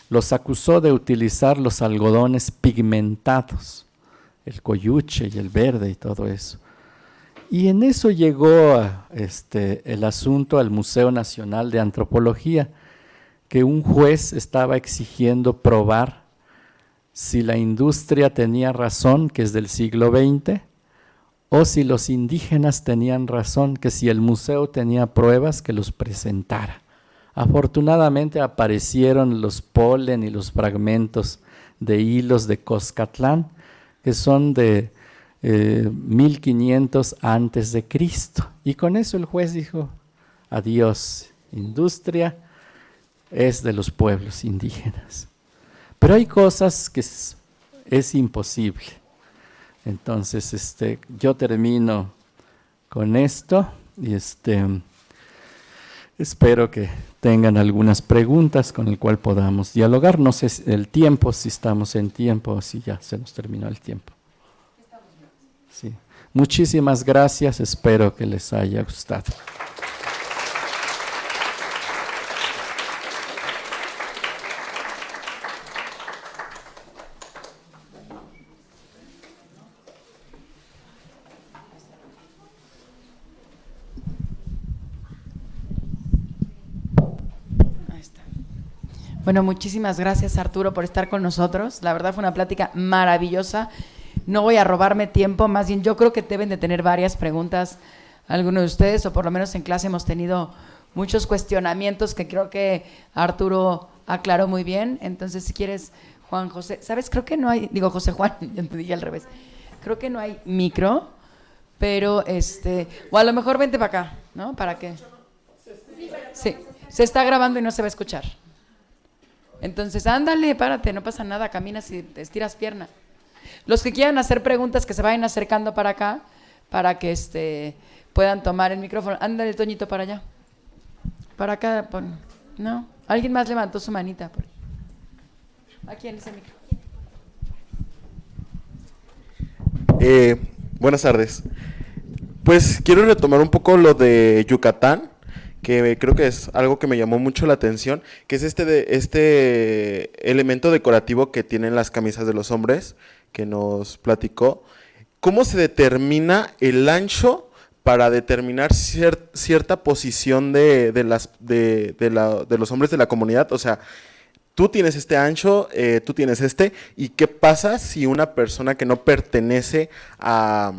Los acusó de utilizar los algodones pigmentados, el coyuche y el verde y todo eso. Y en eso llegó el asunto al Museo Nacional de Antropología, que un juez estaba exigiendo probar si la industria tenía razón, que es del siglo XX, o si los indígenas tenían razón, que si el museo tenía pruebas, que los presentara. Afortunadamente aparecieron los polen y los fragmentos de hilos de Coscatlán, que son de 1500 antes de Cristo. Y con eso el juez dijo, adiós, industria es de los pueblos indígenas. Pero hay cosas que es imposible. Entonces, yo termino con esto y espero que tengan algunas preguntas con el cual podamos dialogar. No sé el tiempo, si estamos en tiempo o si ya se nos terminó el tiempo. Sí. Muchísimas gracias, espero que les haya gustado. Bueno, muchísimas gracias, Arturo, por estar con nosotros. La verdad fue una plática maravillosa. No voy a robarme tiempo, más bien yo creo que deben de tener varias preguntas algunos de ustedes, o por lo menos en clase hemos tenido muchos cuestionamientos que creo que Arturo aclaró muy bien. Entonces, si quieres, Juan José, ¿sabes? Creo que no hay, José Juan, ya te dije al revés. Creo que no hay micro, pero o a lo mejor vente para acá, ¿no? ¿Para qué? Sí, se está grabando y no se va a escuchar. Entonces, ándale, párate, no pasa nada, caminas y estiras pierna. Los que quieran hacer preguntas que se vayan acercando para acá, para que puedan tomar el micrófono. Ándale, Toñito, para allá. Para acá, ¿no? Alguien más levantó su manita. Aquí en ese micrófono. Buenas tardes. Pues quiero retomar un poco lo de Yucatán, que creo que es algo que me llamó mucho la atención, que es este elemento decorativo que tienen las camisas de los hombres, que nos platicó. ¿Cómo se determina el ancho para determinar cierta posición de los hombres de la comunidad? O sea, tú tienes este ancho, tú tienes este, ¿y qué pasa si una persona que no pertenece a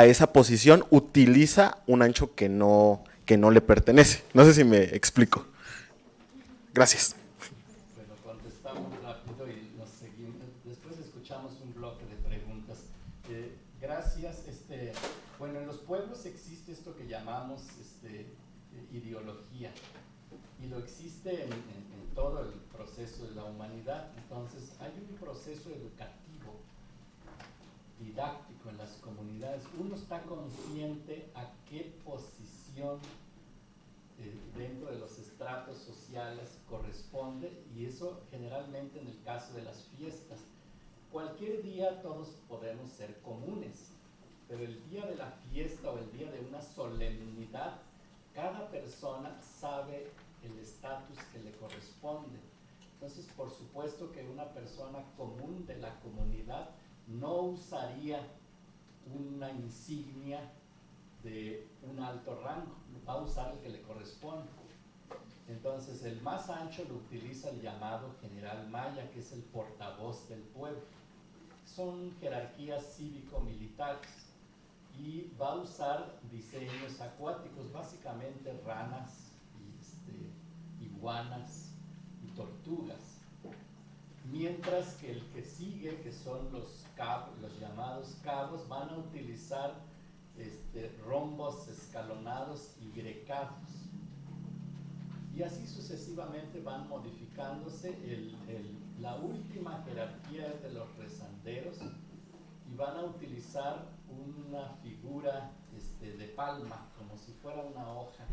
esa posición utiliza un ancho que no le pertenece? No sé si me explico. Gracias. Bueno, contestamos rápido y nos seguimos. Después escuchamos un bloque de preguntas. Gracias. Bueno, en los pueblos existe esto que llamamos ideología, y lo existe en todo el proceso de la humanidad. Entonces, hay un proceso educativo, didáctico en las comunidades. Uno está consciente a qué posición dentro de los estratos sociales corresponde, y eso generalmente en el caso de las fiestas. Cualquier día todos podemos ser comunes, pero el día de la fiesta o el día de una solemnidad, cada persona sabe el estatus que le corresponde. Entonces, por supuesto que una persona común de la comunidad no usaría una insignia de un alto rango, va a usar el que le corresponde. Entonces, el más ancho lo utiliza el llamado general maya, que es el portavoz del pueblo. Son jerarquías cívico-militares, y va a usar diseños acuáticos, básicamente ranas, iguanas y tortugas. Mientras que el que sigue, que son los llamados cabos, van a utilizar rombos escalonados y grecados. Y así sucesivamente van modificándose. La última jerarquía es de los rezanderos, y van a utilizar una figura de palma, como si fuera una hoja,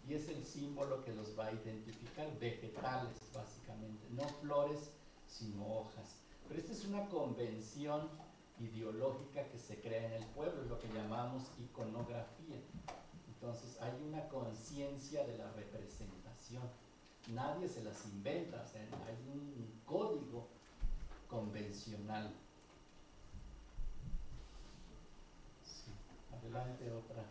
y es el símbolo que los va a identificar. Vegetales, básicamente, no flores, sino hojas. Pero esta es una convención ideológica que se crea en el pueblo, es lo que llamamos iconografía. Entonces hay una conciencia de la representación. Nadie se las inventa, o sea, hay un código convencional. Sí. Adelante, otra.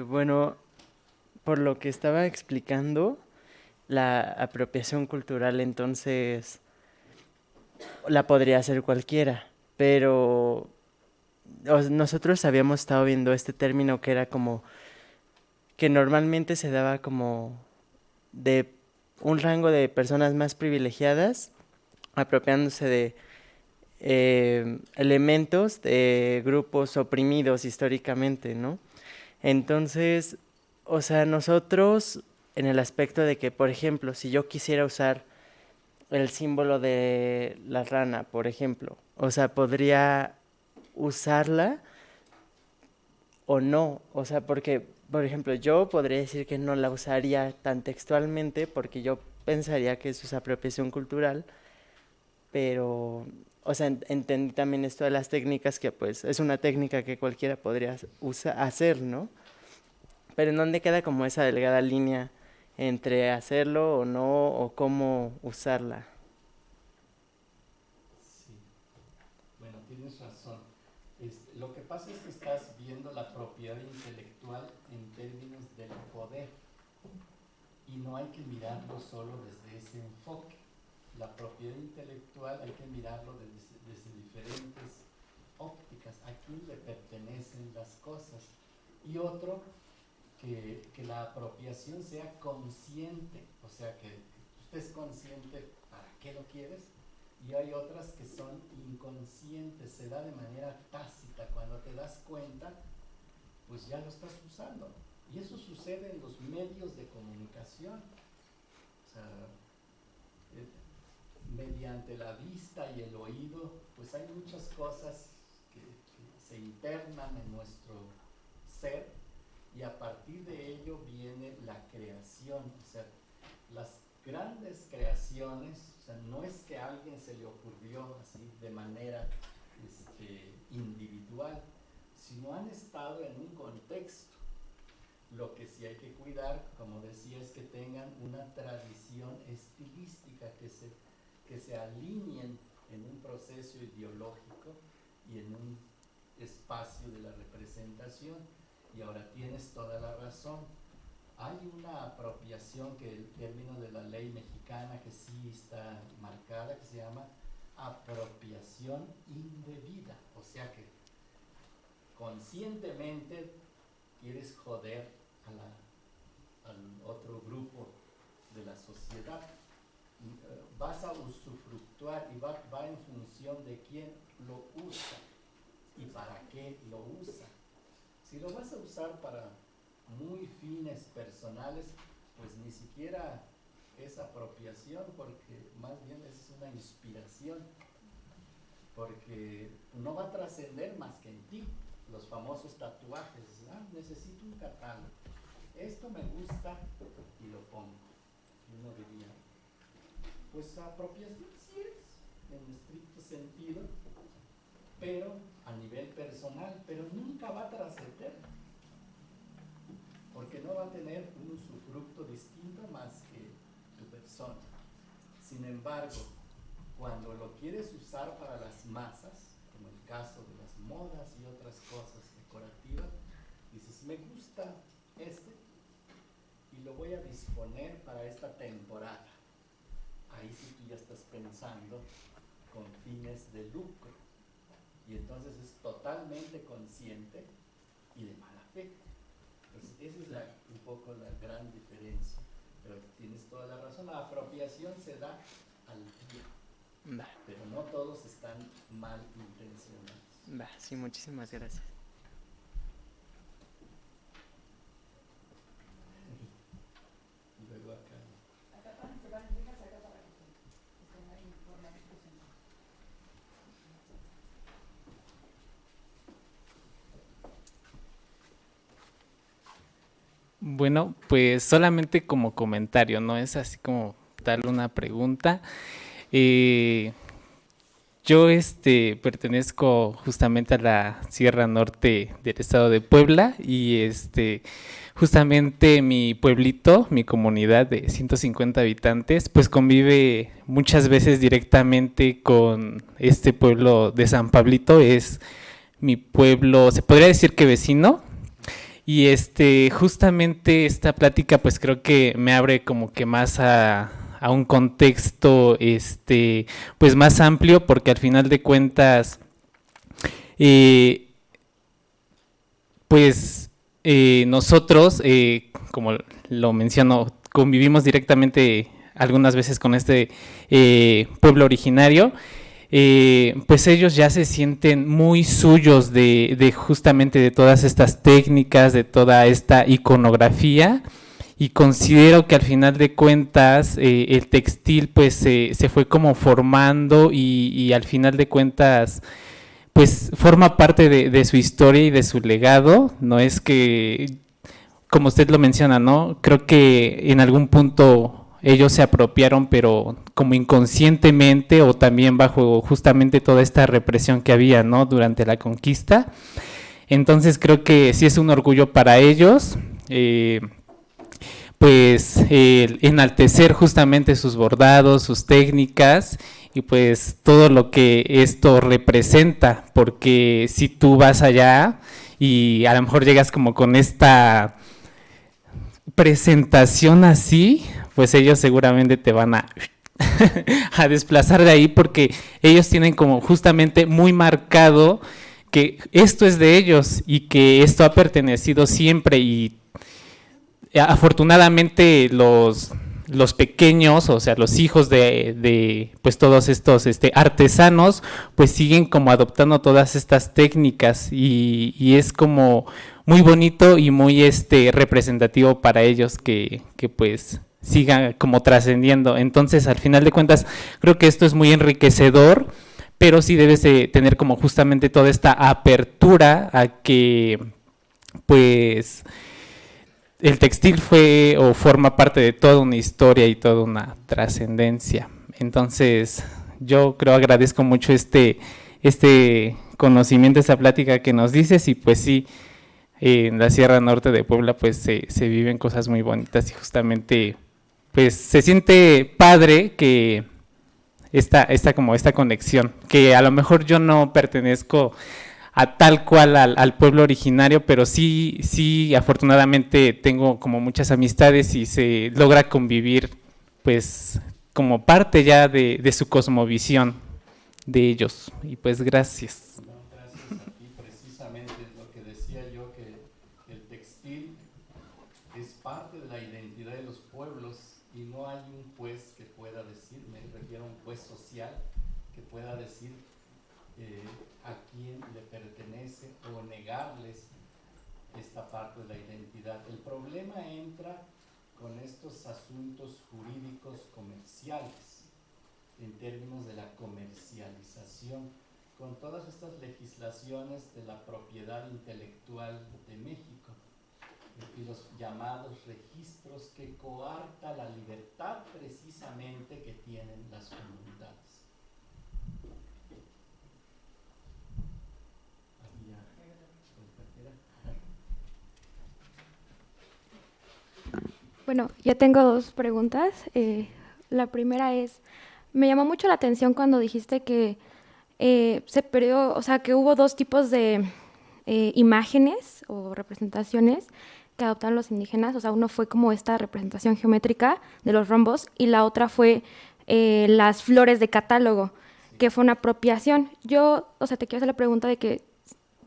Bueno, por lo que estaba explicando, la apropiación cultural entonces la podría hacer cualquiera, pero nosotros habíamos estado viendo este término que era como que normalmente se daba como de un rango de personas más privilegiadas apropiándose de elementos de grupos oprimidos históricamente, ¿no? Entonces, o sea, nosotros en el aspecto de que, por ejemplo, si yo quisiera usar el símbolo de la rana, por ejemplo, o sea, podría usarla o no, o sea, porque, por ejemplo, yo podría decir que no la usaría tan textualmente porque yo pensaría que eso es apropiación cultural, pero, o sea, entendí también esto de las técnicas, que pues es una técnica que cualquiera podría hacer, ¿no? Pero ¿en dónde queda como esa delgada línea entre hacerlo o no, o cómo usarla? Sí, bueno, tienes razón. Lo que pasa es que estás viendo la propiedad intelectual en términos del poder, y no hay que mirarlo solo desde ese enfoque. La propiedad intelectual hay que mirarlo desde diferentes ópticas. ¿A quién le pertenecen las cosas? y otro que la apropiación sea consciente, o sea, que tú estés consciente para qué lo quieres, y hay otras que son inconscientes, se da de manera tácita, cuando te das cuenta, pues ya lo estás usando. Y eso sucede en los medios de comunicación, o sea, mediante la vista y el oído, pues hay muchas cosas que se internan en nuestro ser, y a partir de ello viene la creación. O sea, las grandes creaciones, o sea, no es que a alguien se le ocurrió así de manera individual, sino han estado en un contexto. Lo que sí hay que cuidar, como decía, es que tengan una tradición estilística, que se alineen en un proceso ideológico y en un espacio de la representación. Y ahora tienes toda la razón. Hay una apropiación, que el término de la ley mexicana que sí está marcada, que se llama apropiación indebida. O sea que conscientemente quieres joder al otro grupo de la sociedad. Vas a usufructuar y va en función de quién lo usa y para qué lo usa. Si lo vas a usar para muy fines personales, pues ni siquiera es apropiación, porque más bien es una inspiración, porque no va a trascender más que en ti. Los famosos tatuajes, necesito un catálogo, esto me gusta y lo pongo. Y uno diría, pues apropiación sí es, en estricto sentido, pero a nivel personal, pero nunca va a trascender, porque no va a tener un usufructo distinto más que tu persona. Sin embargo, cuando lo quieres usar para las masas, como el caso de las modas y otras cosas decorativas, dices, me gusta y lo voy a disponer para esta temporada. Ahí sí tú ya estás pensando con fines de lucro, y entonces es totalmente consciente y de mala fe. Entonces, esa es un poco la gran diferencia. Pero tienes toda la razón, la apropiación se da al día, pero no todos están mal intencionados. Sí, muchísimas gracias. Y luego acá. Bueno, pues solamente como comentario, no es así como darle una pregunta. Yo pertenezco justamente a la Sierra Norte del estado de Puebla, y justamente mi pueblito, mi comunidad de 150 habitantes, pues convive muchas veces directamente con este pueblo de San Pablito. Es mi pueblo, se podría decir que vecino. Y justamente esta plática pues creo que me abre como que más a un contexto pues más amplio, porque al final de cuentas nosotros, como lo menciono, convivimos directamente algunas veces con este pueblo originario. Pues ellos ya se sienten muy suyos de justamente de todas estas técnicas, de toda esta iconografía, y considero que al final de cuentas el textil pues se fue como formando, y al final de cuentas pues forma parte de su historia y de su legado. No es que, como usted lo menciona, ¿no? Creo que en algún punto ellos se apropiaron, pero como inconscientemente, o también bajo justamente toda esta represión que había, ¿no?, durante la conquista. Entonces creo que sí es un orgullo para ellos, pues enaltecer justamente sus bordados, sus técnicas, y pues todo lo que esto representa, porque si tú vas allá y a lo mejor llegas como con esta presentación así, pues ellos seguramente te van a desplazar de ahí, porque ellos tienen como justamente muy marcado que esto es de ellos y que esto ha pertenecido siempre, y afortunadamente los pequeños, o sea, los hijos de pues todos estos artesanos, pues siguen como adoptando todas estas técnicas, y es como muy bonito y muy representativo para ellos que pues sigan como trascendiendo. Entonces, al final de cuentas, creo que esto es muy enriquecedor, pero sí debes de tener como justamente toda esta apertura a que pues el textil fue o forma parte de toda una historia y toda una trascendencia. Entonces, yo creo agradezco mucho este conocimiento, esta plática que nos dices, y pues sí, en la Sierra Norte de Puebla pues se viven cosas muy bonitas, y justamente pues se siente padre que esta conexión, que a lo mejor yo no pertenezco a tal cual al pueblo originario, pero sí afortunadamente tengo como muchas amistades y se logra convivir pues como parte ya de su cosmovisión de ellos. Y pues gracias. No, gracias a ti. Precisamente lo que decía yo, que el textil es parte de la identidad de los pueblos, y no hay un juez que pueda decir, me refiero a un juez social, que pueda decir a quién le pertenece o negarles esta parte de la identidad. El problema entra con estos asuntos jurídicos comerciales, en términos de la comercialización, con todas estas legislaciones de la propiedad intelectual de México y los llamados registros, que coarta la libertad precisamente que tienen las comunidades. Bueno, yo tengo dos preguntas. La primera es, me llamó mucho la atención cuando dijiste que se perdió, o sea, que hubo dos tipos de imágenes o representaciones que adoptaron los indígenas. O sea, uno fue como esta representación geométrica de los rombos, y la otra fue las flores de catálogo, que fue una apropiación. Yo, o sea, te quiero hacer la pregunta de que,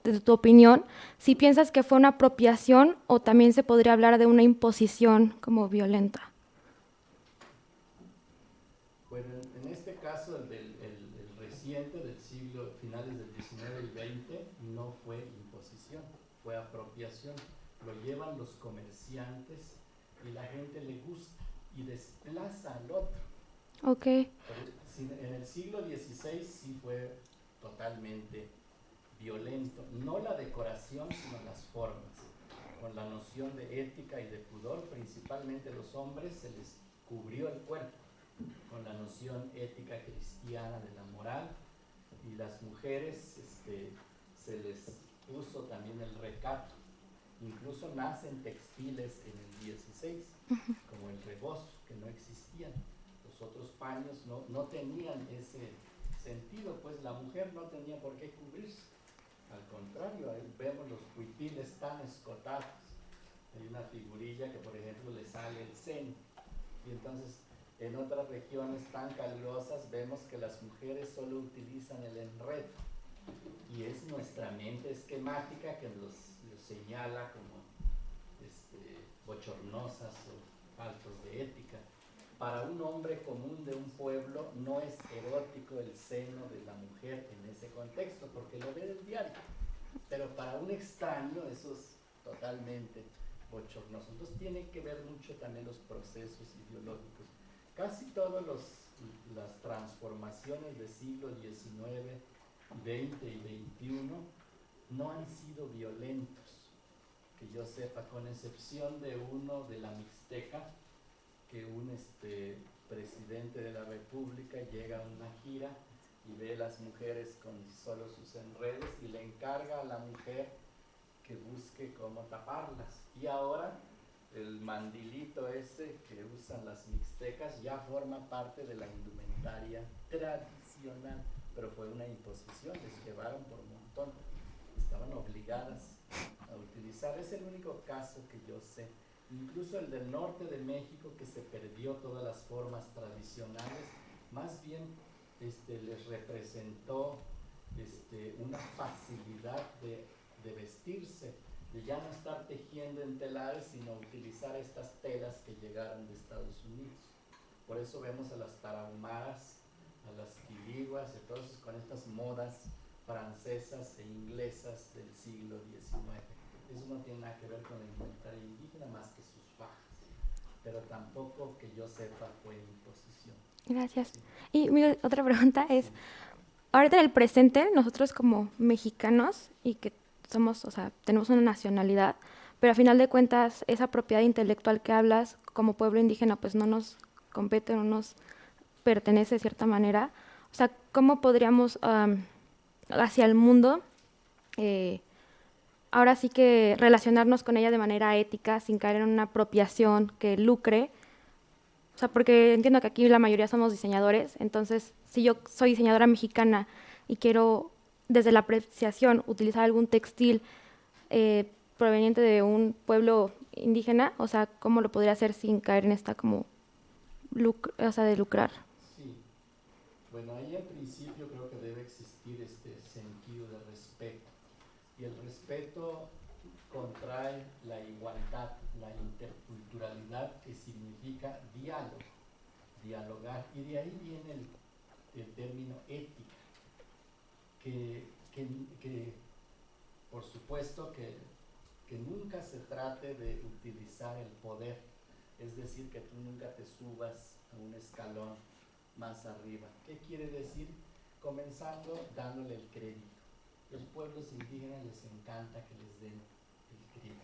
de tu opinión, si piensas que fue una apropiación o también se podría hablar de una imposición como violenta. Bueno, en este caso, el reciente del siglo, finales del 19 y 20, no fue imposición, fue apropiación. Lo llevan los comerciantes y la gente le gusta y desplaza al otro. Ok. En el siglo XVI sí fue totalmente violento, no la decoración, sino las formas, con la noción de ética y de pudor. Principalmente los hombres se les cubrió el cuerpo con la noción ética cristiana de la moral, y las mujeres se les puso también el recato. Incluso nacen textiles en el 16, como el rebozo, que no existían. Los otros paños no tenían ese sentido, pues la mujer no tenía por qué cubrirse. Al contrario, ahí vemos los huipiles tan escotados. Hay una figurilla que, por ejemplo, le sale el seno. Y entonces, en otras regiones tan calurosas, vemos que las mujeres solo utilizan el enredo. Y es nuestra mente esquemática que los señala como bochornosas o faltos de ética. Para un hombre común de un pueblo no es erótico el seno de la mujer en ese contexto, porque lo ve del diario. Pero para un extraño eso es totalmente bochornoso. Entonces tiene que ver mucho también los procesos ideológicos. Casi todas las transformaciones del siglo XIX, XX y XXI no han sido violentos, que yo sepa, con excepción de uno de la Mixteca, que un presidente de la República llega a una gira y ve a las mujeres con solo sus enredos y le encarga a la mujer que busque cómo taparlas. Y ahora el mandilito ese que usan las mixtecas ya forma parte de la indumentaria tradicional, pero fue una imposición, les llevaron por montón, estaban obligadas a utilizar. Es el único caso que yo sé. Incluso el del norte de México, que se perdió todas las formas tradicionales, más bien les representó una facilidad de vestirse, de ya no estar tejiendo en telares, sino utilizar estas telas que llegaron de Estados Unidos. Por eso vemos a las tarahumaras, a las quiliguas, entonces con estas modas francesas e inglesas del siglo XIX. Eso no tiene nada que ver con el indumentaria indígena más que sus fajas, pero tampoco que yo sepa fue imposición. Gracias. Sí. Y mi otra pregunta es, ahorita en el presente, nosotros como mexicanos y que somos, o sea, tenemos una nacionalidad, pero a final de cuentas esa propiedad intelectual que hablas como pueblo indígena pues no nos compete, no nos pertenece de cierta manera. O sea, ¿cómo podríamos hacia el mundo ahora sí que relacionarnos con ella de manera ética sin caer en una apropiación que lucre? O sea, porque entiendo que aquí la mayoría somos diseñadores, entonces si yo soy diseñadora mexicana y quiero desde la apreciación utilizar algún textil proveniente de un pueblo indígena, o sea, ¿cómo lo podría hacer sin caer en esta como de lucrar? Sí, bueno, ahí al principio creo que debe existir este sentido de respeto, y el respeto contrae la igualdad, la interculturalidad, que significa diálogo, dialogar, y de ahí viene el término ética, que por supuesto que nunca se trate de utilizar el poder, es decir, que tú nunca te subas a un escalón más arriba. ¿Qué quiere decir? Comenzando dándole el crédito. Los pueblos indígenas les encanta que les den el crédito,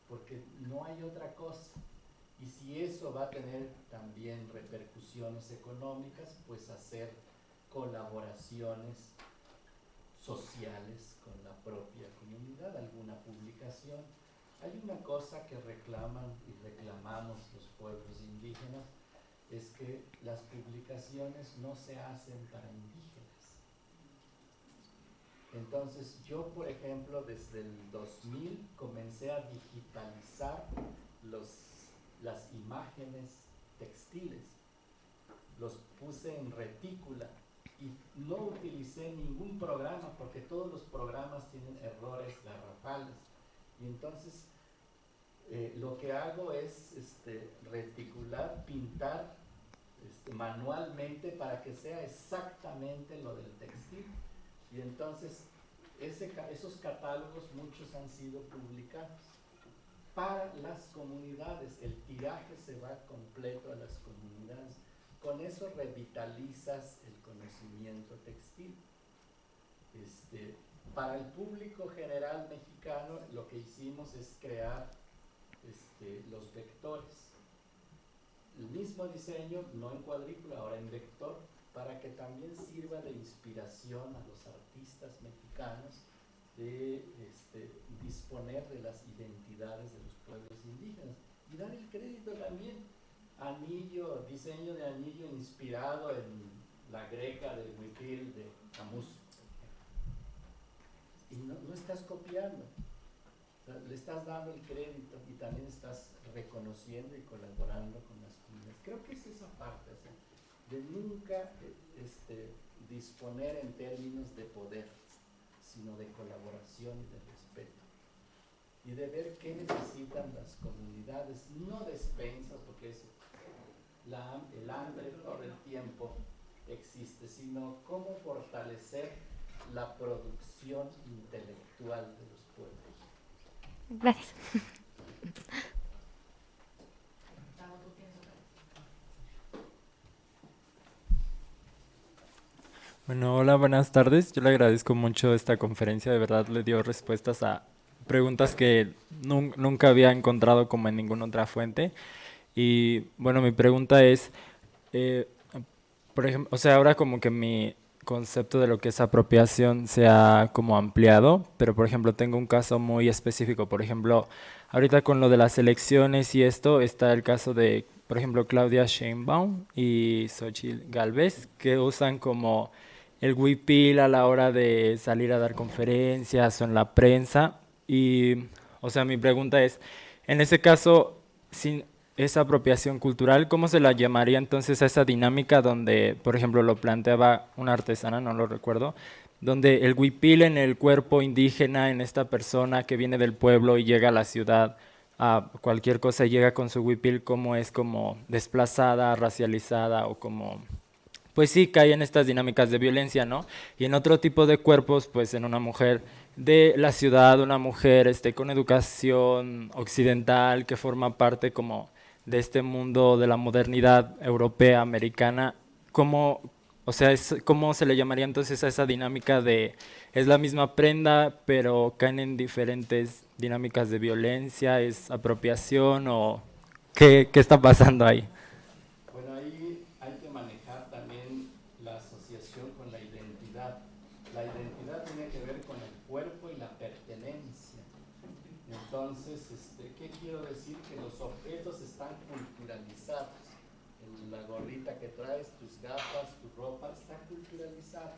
porque no hay otra cosa. Y si eso va a tener también repercusiones económicas, pues hacer colaboraciones sociales con la propia comunidad, alguna publicación. Hay una cosa que reclaman y reclamamos los pueblos indígenas, es que las publicaciones no se hacen para indígenas. Entonces yo, por ejemplo, desde el 2000 comencé a digitalizar las imágenes textiles, los puse en retícula y no utilicé ningún programa, porque todos los programas tienen errores garrafales, y entonces lo que hago es reticular, pintar manualmente para que sea exactamente lo del textil, y entonces esos catálogos muchos han sido publicados para las comunidades. El tiraje se va completo a las comunidades. Con eso revitalizas el conocimiento textil. Para el público general mexicano, lo que hicimos es crear los vectores. El mismo diseño, no en cuadrícula, ahora en vector, para que también sirva de inspiración a los artistas mexicanos de disponer de las identidades de los pueblos indígenas y dar el crédito también. Anillo, diseño de anillo inspirado en la greca del huipil de Camus. Y no estás copiando, o sea, le estás dando el crédito y también estás reconociendo y colaborando con las comunidades. Creo que es esa parte, o sea, de nunca disponer en términos de poder, sino de colaboración y de respeto. Y de ver qué necesitan las comunidades, no despensas, porque el hambre todo el tiempo existe, sino cómo fortalecer la producción intelectual de los pueblos. Gracias. Bueno, hola, buenas tardes. Yo le agradezco mucho esta conferencia, de verdad le dio respuestas a preguntas que nunca había encontrado como en ninguna otra fuente. Y bueno, mi pregunta es, por ejemplo, o sea, ahora como que mi concepto de lo que es apropiación se ha como ampliado, pero por ejemplo tengo un caso muy específico. Por ejemplo, ahorita con lo de las elecciones y esto, está el caso de, por ejemplo, Claudia Sheinbaum y Xochitl Gálvez, que usan como el huipil a la hora de salir a dar conferencias o en la prensa. Y, o sea, mi pregunta es, en ese caso, sin esa apropiación cultural, ¿cómo se la llamaría entonces a esa dinámica donde, por ejemplo, lo planteaba una artesana, no lo recuerdo, donde el huipil en el cuerpo indígena, en esta persona que viene del pueblo y llega a la ciudad, a cualquier cosa, llega con su huipil, como es como desplazada, racializada o como, pues sí, cae en estas dinámicas de violencia, ¿no? Y en otro tipo de cuerpos, pues en una mujer de la ciudad, una mujer con educación occidental que forma parte como de este mundo de la modernidad europea, americana, como, o sea, ¿cómo se le llamaría entonces a esa dinámica de, es la misma prenda, pero caen en diferentes dinámicas de violencia, es apropiación o qué está pasando ahí? Bueno, ahí hay que manejar también la asociación con la identidad. La identidad tiene que ver con el cuerpo y la pertenencia. Entonces, ¿qué quiero decir? Que los objetos están culturalizados. La gorrita que traes, tus gafas, tu ropa, está culturalizada.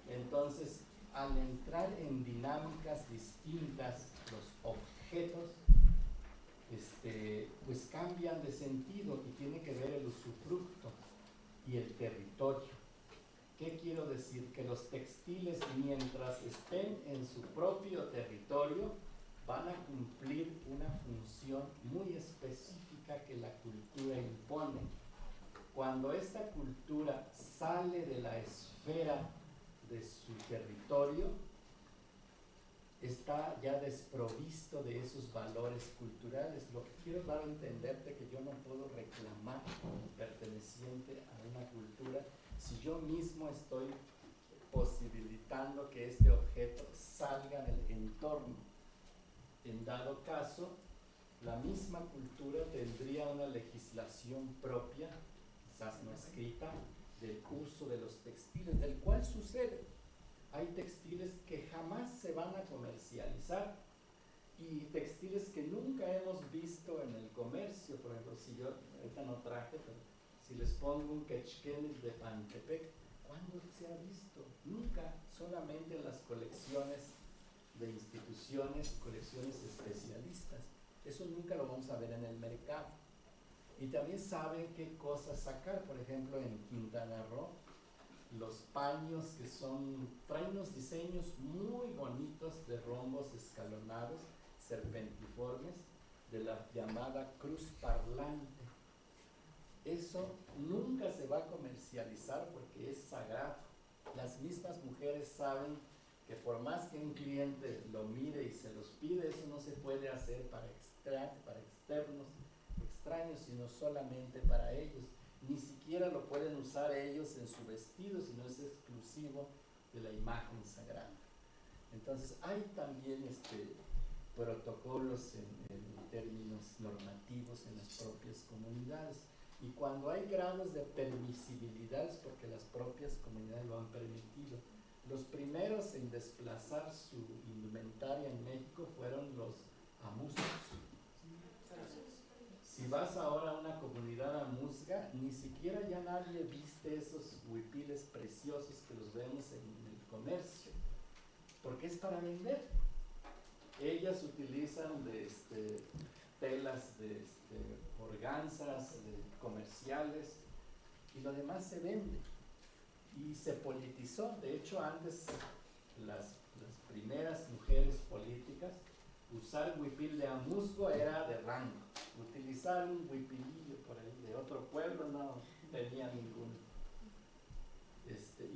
Entonces, al entrar en dinámicas distintas, los objetos pues cambian de sentido y tiene que ver el usufructo y el territorio. ¿Qué quiero decir? Que los textiles, mientras estén en su propio territorio, van a cumplir una función muy específica que la cultura impone. Cuando esta cultura sale de la esfera de su territorio, está ya desprovisto de esos valores culturales. Lo que quiero dar a entenderte que yo no puedo reclamar como perteneciente a una cultura si yo mismo estoy posibilitando que este objeto salga del entorno. En dado caso, la misma cultura tendría una legislación propia, quizás no escrita, del uso de los textiles, del cual sucede. Hay textiles que jamás se van a comercializar y textiles que nunca hemos visto en el comercio. Por ejemplo, si yo, ahorita no traje, pero si les pongo un quechquel de Pantepec, ¿cuándo se ha visto? Nunca, solamente en las colecciones de instituciones, colecciones especialistas. Eso nunca lo vamos a ver en el mercado. Y también saben qué cosas sacar. Por ejemplo, en Quintana Roo, los paños que traen unos diseños muy bonitos de rombos escalonados, serpentiformes, de la llamada cruz parlante. Eso nunca se va a comercializar porque es sagrado. Las mismas mujeres saben que por más que un cliente lo mire y se los pide, eso no se puede hacer para externos, extraños, sino solamente para ellos. Ni siquiera lo pueden usar ellos en su vestido, sino es exclusivo de la imagen sagrada. Entonces hay también protocolos en términos normativos en las propias comunidades. Y cuando hay grados de permisibilidad es porque las propias comunidades lo han permitido. Los primeros en desplazar su indumentaria en México fueron los amuscos. Si vas ahora a una comunidad amuzga, ni siquiera ya nadie viste esos huipiles preciosos que los vemos en el comercio, porque es para vender. Ellas utilizan telas de organzas comerciales y lo demás se vende. Y se politizó. De hecho, antes las primeras mujeres políticas, usar huipil de amuzgo era de rango. Utilizar un huipilillo por ahí de otro pueblo no tenía ningún.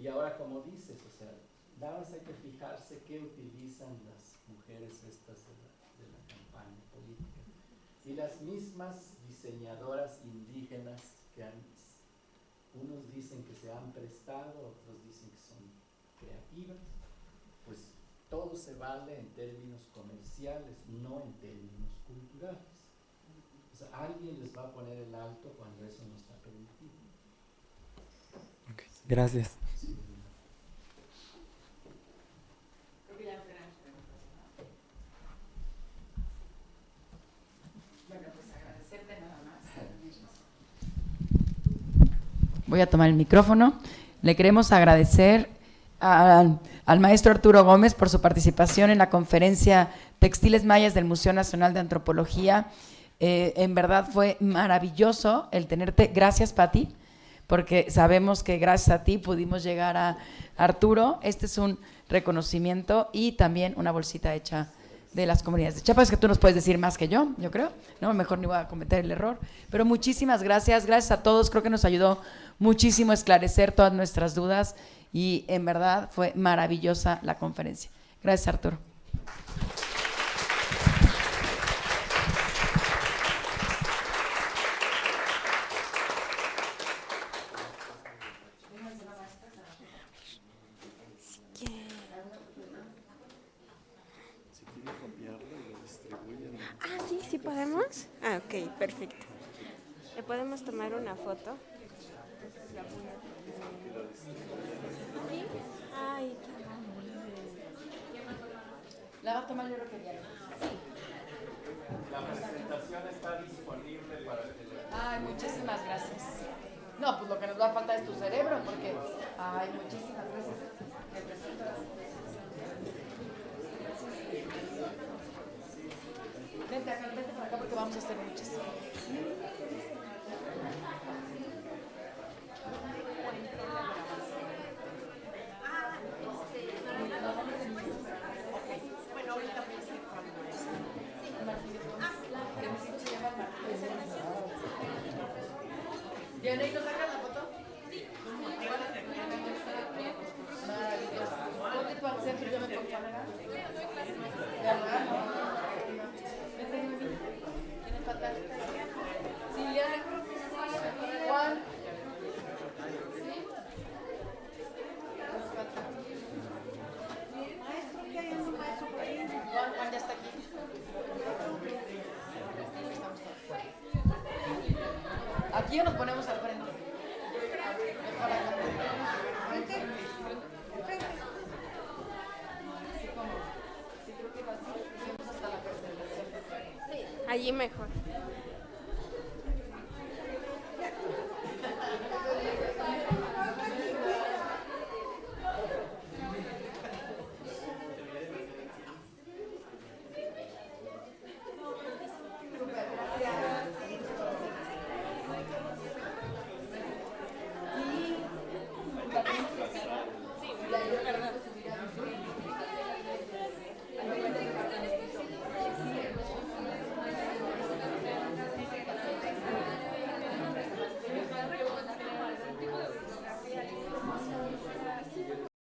Y ahora, como dices, o sea, nada más hay que fijarse qué utilizan las mujeres estas de la campaña política. Y las mismas diseñadoras indígenas que unos dicen que se han prestado, otros dicen que son creativas, pues todo se vale en términos comerciales, no en términos culturales. O sea, alguien les va a poner el alto cuando eso no está permitido. Okay. Gracias. Sí. Creo que ya no tenemos preguntas, ¿no? Bueno, pues agradecerte nada más. Voy a tomar el micrófono. Le queremos agradecer al maestro Arturo Gómez por su participación en la conferencia Textiles Mayas del Museo Nacional de Antropología. En verdad fue maravilloso el tenerte. Gracias, Pati, porque sabemos que gracias a ti pudimos llegar a Arturo. Este es un reconocimiento y también una bolsita hecha de las comunidades de Chiapas, que tú nos puedes decir más que yo creo, ¿no? Mejor ni voy a cometer el error. Pero muchísimas gracias a todos, creo que nos ayudó muchísimo a esclarecer todas nuestras dudas y en verdad fue maravillosa la conferencia. Gracias, Arturo. Ah, sí, sí podemos. Ah, ok, perfecto. ¿Le podemos tomar una foto? ¿Sí? Ay, La va a tomar yo creo que ya. La presentación está disponible para que Ay, muchísimas gracias. No, pues lo que nos va a faltar es tu cerebro, porque... Ay, muchísimas gracias. Me presento las... Vente acá, vente para acá porque vamos a hacer muchas. ¿Viene y nos sacan la foto? Sí. Maravilloso. Ponte tú al centro y yo me pongo acá. ¿Verdad? Vente, vente. ¿Quién falta? Silvia. Juan. ¿Sí? Nos falta. Maestro, ¿qué hay en su maestro por ahí? Juan ya está aquí. Aquí nos ponemos al frente. Mejor acá. Frente. Frente. Así como, sí creo que va así, hasta la presentación. allí mejor.